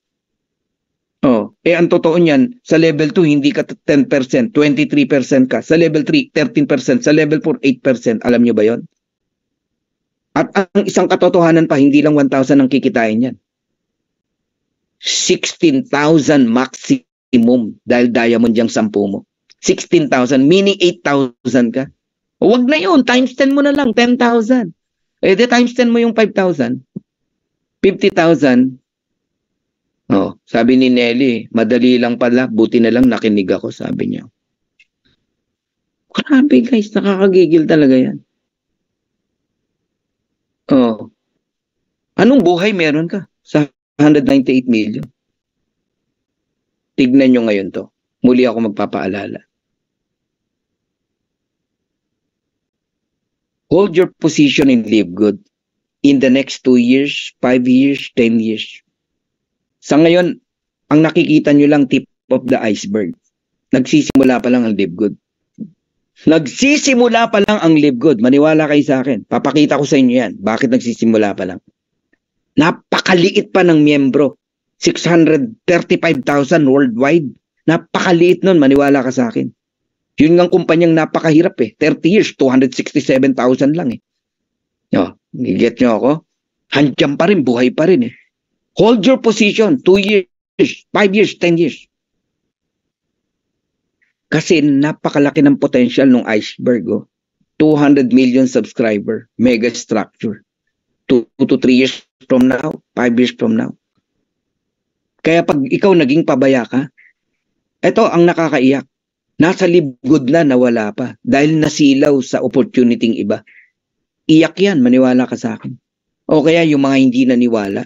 Oh, ang totoo niyan, sa level 2 hindi ka 10%, 23% ka. Sa level 3, 13%. Sa level 4, 8%. Alam niyo ba 'yon? At ang isang katotohanan pa, hindi lang 1,000 ang kikitain yan. 16,000 maximum dahil diamond yung 10 mo. 16,000, meaning 8,000 ka. Huwag na yun, times 10 mo na lang, 10,000. Di times 10 mo yung 5,000. 50,000. Oh, sabi ni Nelly, madali lang pala, buti na lang nakinig ako, sabi niya. Grabe guys, nakakagigil talaga yan. Oh. Anong buhay meron ka sa 198 million? Tignan nyo ngayon to. Muli ako magpapaalala. Hold your position and live good in the next 2 years, 5 years, 10 years. Sa ngayon, ang nakikita nyo lang tip of the iceberg. Nagsisimula pa lang ang live good. Nagsisimula pa lang ang live good. Maniwala kayo sa akin. Papakita ko sa inyo yan. Bakit nagsisimula pa lang? Napakaliit pa ng miyembro. 635,000 worldwide. Napakaliit nun. Maniwala ka sa akin. Yun ngang kumpanyang napakahirap eh. 30 years, 267,000 lang eh. Oh, get nyo ako? Handyan pa rin, buhay pa rin eh. Hold your position, 2 years, 5 years, 10 years. Kasi napakalaki ng potential ng iceberg. Oh. 200 million subscriber, mega structure. 2 to 3 years from now, 5 years from now. Kaya pag ikaw naging pabaya ka, ito ang nakakaiyak. Nasa live good na nawala pa dahil nasilaw sa opportunity iba. Iyak yan, maniwala ka sa akin. O kaya yung mga hindi naniwala.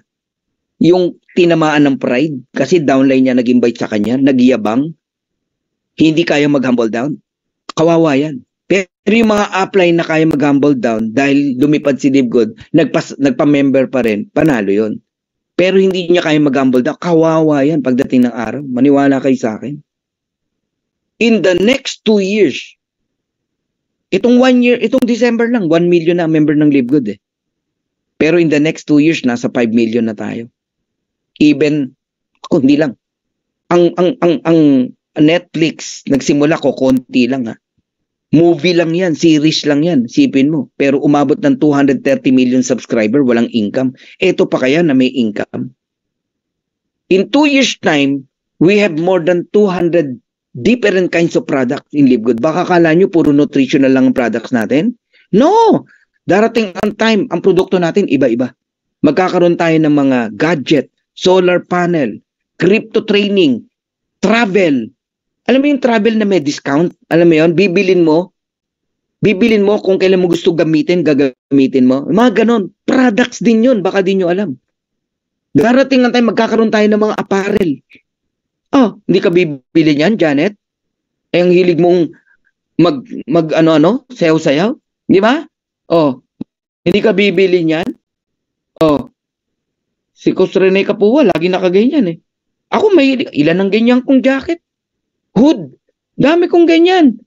Yung tinamaan ng pride kasi downline niya nag-invite sa kanya, nagyabang, hindi kaya mag-humble down. Kawawa yan. Pero yung mga upline na kaya mag-humble down dahil lumipad si Live Good, nagpa-member pa rin, panalo yon. Pero hindi niya kaya mag-humble down. Kawawa yan pagdating ng araw. Maniwala kayo sa akin. In the next 2 years, itong 1 year, itong December lang, 1 million na member ng Live Good eh. Pero in the next 2 years, nasa 5 million na tayo. Even, ako hindi lang. Ang Netflix, nagsimula ko, konti lang ha. Movie lang yan, series lang yan, sipin mo. Pero umabot ng 230 million subscriber, walang income. Ito pa kaya na may income. In 2 years time, we have more than 200 different kinds of products in Live Good. Baka kala nyo puro nutritional lang ang products natin? No! Darating ang time, ang produkto natin iba-iba. Magkakaroon tayo ng mga gadget, solar panel, crypto training, travel. Alam mo yung travel na may discount? Alam mo yun? Bibilin mo kung kailan mo gusto gamitin, gagamitin mo. Mga ganon. Products din yun. Baka di nyo alam. Darating ang time, magkakaroon tayo ng mga apparel. Oh, hindi ka bibili niyan, Janet? Ang hilig mong sayaw-sayaw? Di ba? Oh, hindi ka bibili niyan? Oh, si Coach Rene Capua, lagi nakaganyan eh. Ako may ilan ang ganyan kong jacket? Hood. Dami kong ganyan.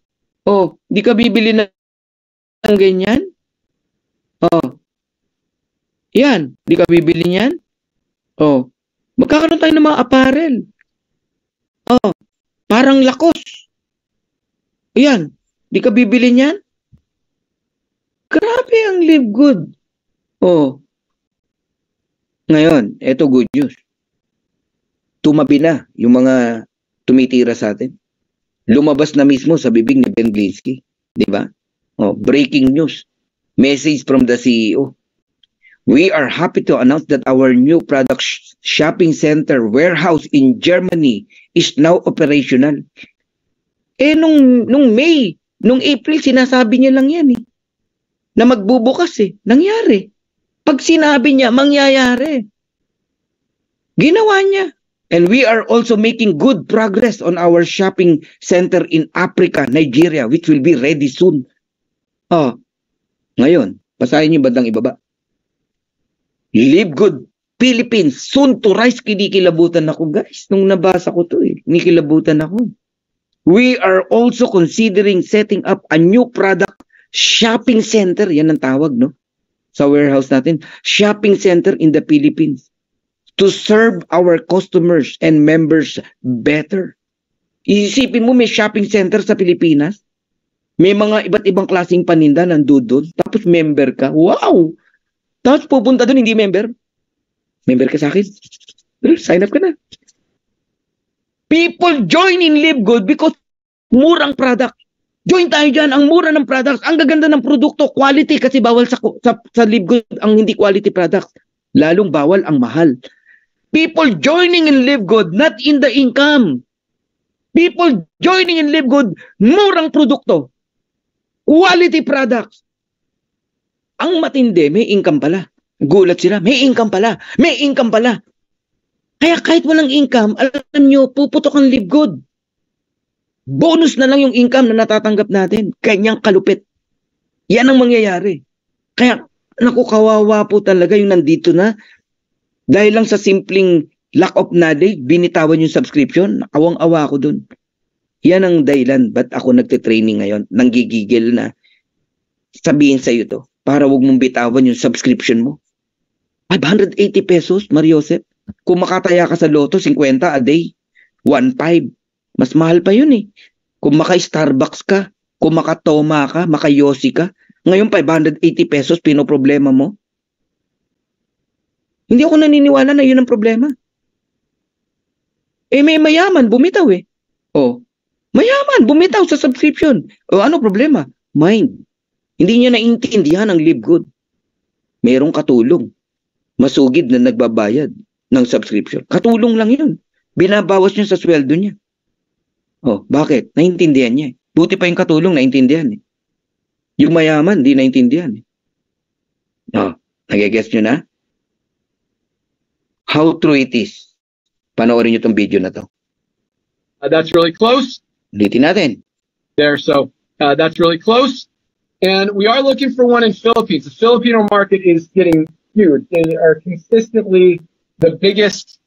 Oh, di ka bibili ng ganyan? Oh. Yan, di ka bibili niyan? Oh. Magkakaroon tayo ng mga apparel. Oh, parang lakos. Yan, di ka bibili niyan? Grabe ang Live Good. Oh. Ngayon, eto good news. Tumabi na yung mga tumitira sa atin. Lumabas na mismo sa bibig ni Ben Glinsky. Di ba? Oh, breaking news. Message from the CEO. We are happy to announce that our new product shopping center warehouse in Germany is now operational. Nung May, nung April, sinasabi niya lang yan eh. Na magbubukas eh. Nangyari. Pag sinabi niya, mangyayari. Ginawa niya. And we are also making good progress on our shopping center in Africa, Nigeria, which will be ready soon. Oh, ngayon, basahin niyo bandang ibaba. Live Good Philippines, soon to rise. Kinikilabutan ako, guys. Nung nabasa ko to, kinikilabutan ako. We are also considering setting up a new product shopping center. Yan ang tawag, no? Sa warehouse natin. Shopping center in the Philippines to serve our customers and members better. Isipin mo, may shopping center sa Pilipinas. May mga iba't ibang klaseng paninda nandun. Tapos member ka. Wow! Tapos pupunta doon, hindi member. Member ka sa akin. Sign up ka na. People join in Live Good because murang product. Join tayo dyan. Ang mura ng products. Ang gaganda ng produkto. Quality. Kasi bawal sa Live Good ang hindi quality products. Lalong bawal ang mahal. People joining in Live Good, not in the income. People joining in Live Good, murang produkto. Quality products. Ang matindi, may income pala. Gulat sila, may income pala. May income pala. Kaya kahit walang income, alam nyo, puputok ang Live Good. Bonus na lang yung income na natatanggap natin. Kanyang kalupit. Yan ang mangyayari. Kaya, naku, kawawa po talaga yung nandito na. Dahil lang sa simpleng lack of knowledge, binitawan yung subscription. Awang-awa ako dun. Yan ang dahilan. Ba't ako nagte-training ngayon? Nanggigigil na sabihin sa'yo to. Para wag mong bitawan yung subscription mo. 580 pesos, Mariosep. Kung makataya ka sa Lotto, 50 a day. 1.5. Mas mahal pa yun eh. Kung maka-Starbucks ka, kung maka-Toma ka, maka-Yossi ka, ngayon 580 pesos, pinoproblema mo. Hindi ako naniniwala na yun ang problema. Eh may mayaman, bumitaw eh. Oh, mayaman, bumitaw sa subscription. O ano problema? Mind. Hindi niya naintindihan ang Live Good. Merong katulong. Masugid na nagbabayad ng subscription. Katulong lang yun. Binabawas niya sa sweldo niya. Oh, bakit? Naintindihan niya. Buti pa yung katulong, naintindihan eh. Yung mayaman, di naintindihan eh. Oh, nagigets nyo na? How true it is. Panoorin nyo tong video na to. That's really close. Ulitin natin. There, so that's really close. And we are looking for one in Philippines. The Filipino market is getting huge. They are consistently the biggest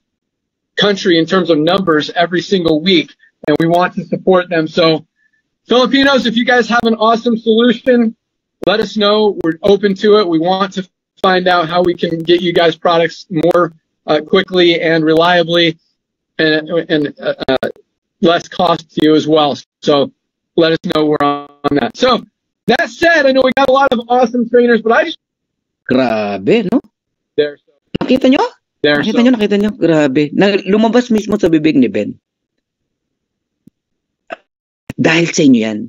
country in terms of numbers every single week, and we want to support them. So, Filipinos, if you guys have an awesome solution, let us know. We're open to it. We want to find out how we can get you guys products more quickly and reliably, and less cost to you as well. So, let us know we're on that. So, that said, I know we got a lot of awesome trainers, but I just... Grabe, no? There, so, Nakita nyo? there, Nakita so, nyo? Grabe. Lumabas mismo sa bibig ni Ben. Dahil sa inyo yan.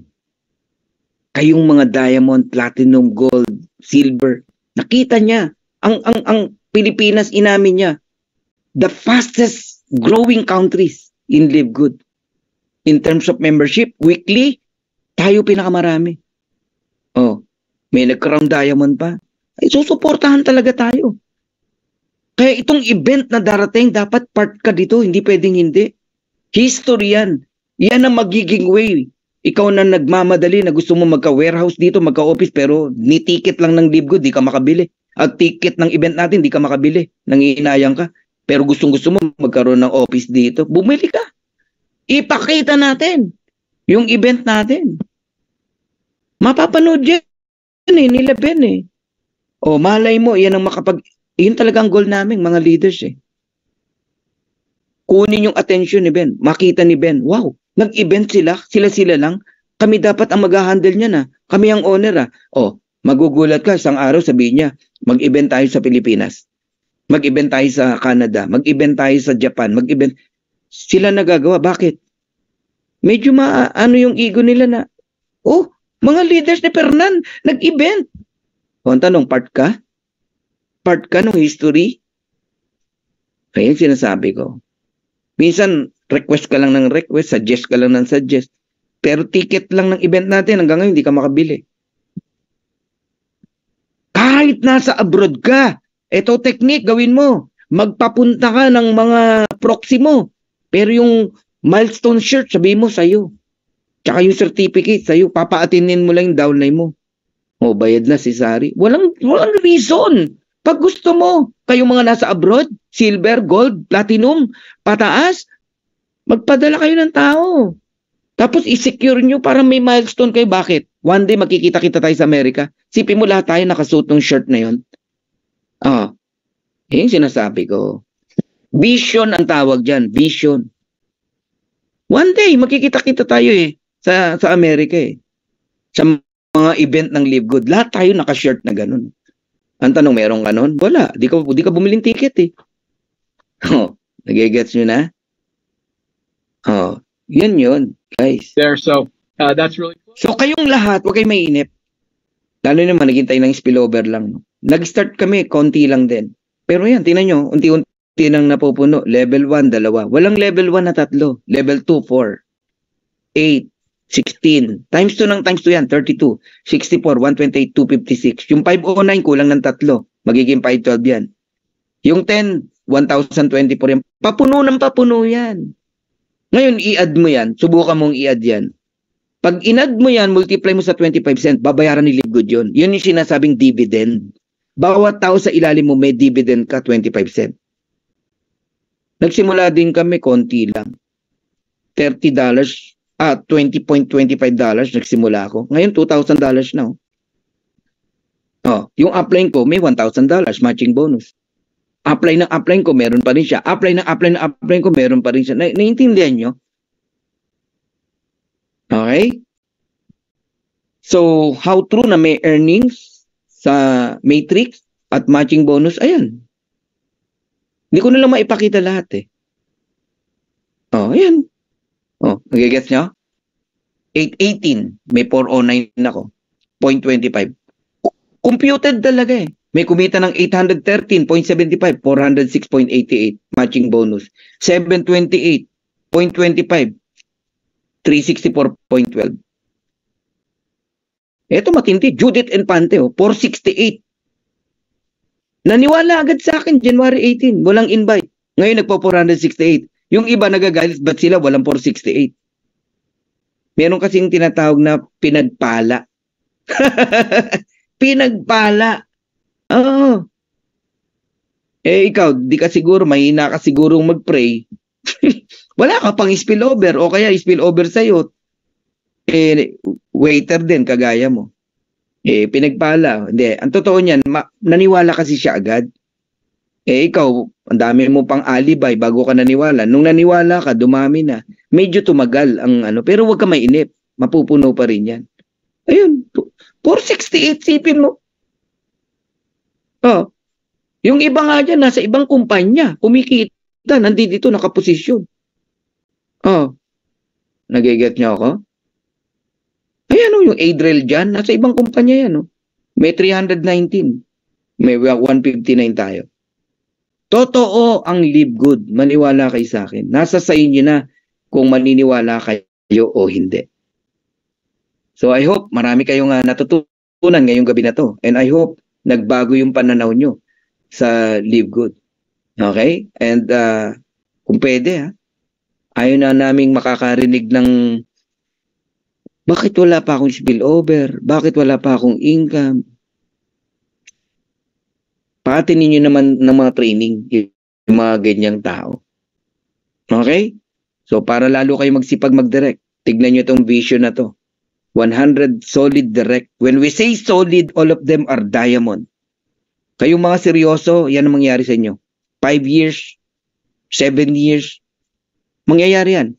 Kayong mga diamond, platinum, gold, silver. Nakita niya. Ang Pilipinas, inamin niya. The fastest growing countries in Live Good. In terms of membership, weekly, tayo pinakamarami. Oh, may nag-crown diamond pa. Ay, susuportahan talaga tayo. Kaya itong event na darating, dapat part ka dito. Hindi pwedeng hindi. History yan. Yan ang magiging way. Ikaw na nagmamadali na gusto mo magka-warehouse dito, magka-office, pero ni ticket lang ng Live Good, di ka makabili. At ticket ng event natin, di ka makabili. Nangihinayang ka. Pero gustong-gusto mo magkaroon ng office dito, bumili ka. Ipakita natin yung event natin. Mapapanood yan nila Ben eh. O malay mo, yan ang yun talaga ang goal namin, mga leaders eh. Kunin yung attention ni Ben. Makita ni Ben, wow, nag-event sila lang. Kami dapat ang mag-handle niya na. Kami ang owner ah. O, magugulat ka, isang araw sabihin niya, mag-event tayo sa Pilipinas. Mag-event tayo sa Canada. Mag-event tayo sa Japan. Mag-event. Sila nagagawa. Bakit? Medyo ano yung ego nila na, oh, mga leaders ni Fernan, nag-event. O, ang tanong, part ka? Part ka ng history? Kaya yung sinasabi ko. Minsan, request ka lang ng request, suggest ka lang ng suggest. Pero ticket lang ng event natin, hanggang ngayon, hindi ka makabili. Kahit nasa abroad ka, ito technique, gawin mo. Magpapunta ka ng mga proxy mo. Pero yung milestone shirt, sabihin mo sa'yo. Tsaka yung certificate sa'yo, papaatinin mo lang yung downline mo. O, bayad na si Sari. Walang reason. Pag gusto mo, kayong mga nasa abroad, silver, gold, platinum, pataas, magpadala kayo ng tao. Tapos i-secure nyo para may milestone kayo. Bakit? One day makikita-kita tayo sa Amerika. Sipin mo lahat tayo nakasuot ng shirt na yon. Yung sinasabi ko. Vision ang tawag dyan. Vision. One day makikita-kita tayo sa Amerika Sa mga event ng Live Good. Lahat tayo naka-shirt na ganun. Ang tanong, merong ganun? Wala. Di ka bumiling ticket nagigets nyo na? Yun, guys. That's really cool. So kayong lahat, huwag kayong mainip. Lalo naman, naghintay ng spillover lang. Nag-start kami, konti lang din. Pero yan, tingnan nyo, unti-unti nang napupuno. Level 1, 2. Walang level 1 na 3. Level 2, 4. 8, 16. Times 2 ng times 2 yan, 32. 64, 128, 256. Yung 509, kulang ng 3. Magiging 512 yan. Yung 10, 1024 yan. Papuno ng papuno yan. Ngayon, i-add mo yan. Subukan mong i-add yan. Pag in-add mo yan, multiply mo sa 25 cent, babayaran ni Live Good yun. Yun yung sinasabing dividend. Bawat tao sa ilalim mo may dividend ka, 25 cent. Nagsimula din kami, konti lang. $30, $20.25 nagsimula ako. Ngayon, $2,000 na. Yung upline ko, may $1,000 matching bonus. Apply ng upline ko, meron pa rin siya. Apply ng upline ko, meron pa rin siya. Naiintindihan nyo? Okay? So, how true na may earnings sa matrix at matching bonus? Ayan. Hindi ko na lang maipakita lahat ayan. Nagigets nyo? 818, may 409 ako. 0.25. Computed talaga May kumita ng 813.75, 406.88 matching bonus. 728.25, 364.12. Ito matindi, Judith Infante 468. Naniwala agad sa akin January 18, walang invite. Ngayon nagpo 468. Yung iba nagagalit, ba't sila walang 468? Meron kasing tinatawag na pinagpala. Pinagpala. Ikaw, di ka siguro, mahina ka sigurong mag-pray. Wala ka pang spillover o kaya spillover sa'yo. Waiter din, kagaya mo. Pinagpala. Hindi, ang totoo niyan, naniwala kasi siya agad. Ikaw, ang dami mo pang alibay bago ka naniwala. Nung naniwala ka, dumami na. Medyo tumagal ang pero wag ka mainip. Mapupuno pa rin yan. Ayun, 468, sipin mo. Yung iba nga dyan, nasa ibang kumpanya, kumikita, nandito nakaposisyon. Nagiget niyo ako? Ayan yung Adriel dyan, nasa ibang kumpanya yan. May 319. May 159 tayo. Totoo ang Live Good. Maniwala kayo sa akin. Nasa sa inyo na kung maniniwala kayo o hindi. So I hope marami kayong natutunan ngayong gabi na to. And I hope nagbago yung pananaw nyo sa Live Good. Okay? And kung pwede ayaw na naming makakarinig ng bakit wala pa akong spillover? Bakit wala pa akong income? Paatin ninyo naman ng mga training yung mga ganyang tao. Okay? So para lalo kayo magsipag mag-direct, tignan nyo itong vision na to. 100 solid direct. When we say solid, all of them are diamond. Kayong mga seryoso, yan ang mangyayari sa inyo. 5 years, 7 years, mangyayari yan.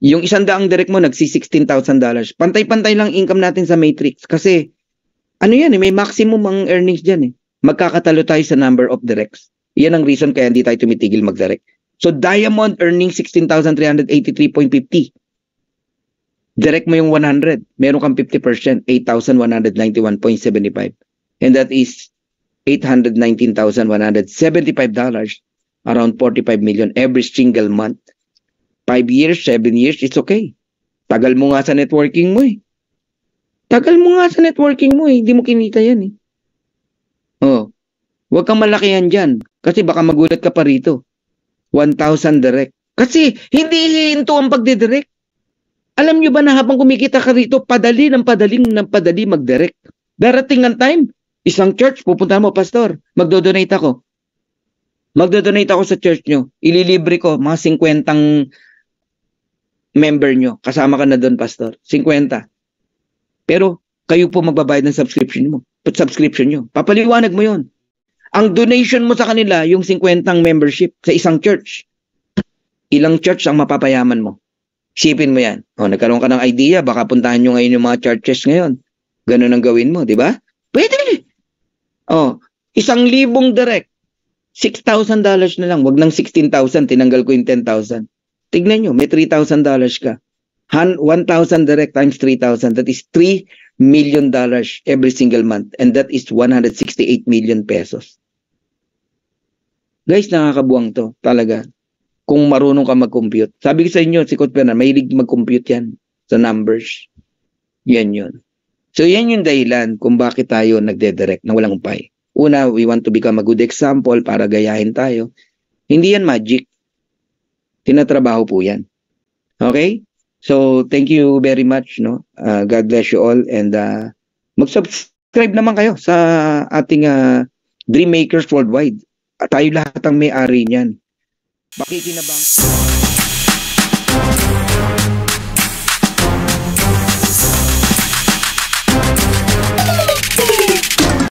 Yung 100 direct mo, nagsi-$16,000. Pantay-pantay lang income natin sa matrix. Kasi, may maximum ang earnings dyan Magkakatalo tayo sa number of directs. Yan ang reason kaya hindi tayo tumitigil mag-direct. So, diamond earning 16,383.50. Direct mo yung 100. Meron kang 50%, 8,191.75. And that is $819,175. Around 45 million every single month. 5 years, 7 years, it's okay. Tagal mo nga sa networking mo Hindi mo kinita yan Huwag kang malakihan dyan. Kasi baka magulat ka pa rito. 1,000 direct. Kasi hindi hihinto ang pagdidirect. Alam nyo ba na habang kumikita ka rito, padali mag-direct. Darating ang time, Isang church, pupunta mo, pastor, magdo-donate ako. Magdo-donate ako sa church nyo. Ililibre ko mga 50 member nyo. Kasama ka na doon, pastor. 50. Pero kayo po magbabayad ng subscription mo. Subscription nyo. Papaliwanag mo yon. Ang donation mo sa kanila, yung 50 membership sa isang church. Ilang church ang mapapayaman mo? Isipin mo yan. O, nagkaroon ka ng idea, baka puntahan nyo ngayon yung mga churches ngayon. Ganun ang gawin mo, di ba? Pwede. O, 1,000 direct. $6,000 na lang. Wag ng 16,000, tinanggal ko yung 10,000. Tignan nyo, may $3,000 ka. 1,000 direct times 3,000. That is $3 million every single month. And that is 168 million pesos. Guys, nakakabuang to. Talaga. Kung marunong ka mag-compute. Sabi ko sa inyo, si Coach Bernard, mahilig mag-compute yan sa numbers. Yan yun. So yan yung dahilan kung bakit tayo nagde-direct na walang upay. Una, we want to become a good example para gayahin tayo. Hindi yan magic. Tinatrabaho po yan. Okay? So, thank you very much. No? God bless you all. And mag-subscribe naman kayo sa ating Dream Makers Worldwide. Tayo lahat ang may-ari niyan. Pakikinabang.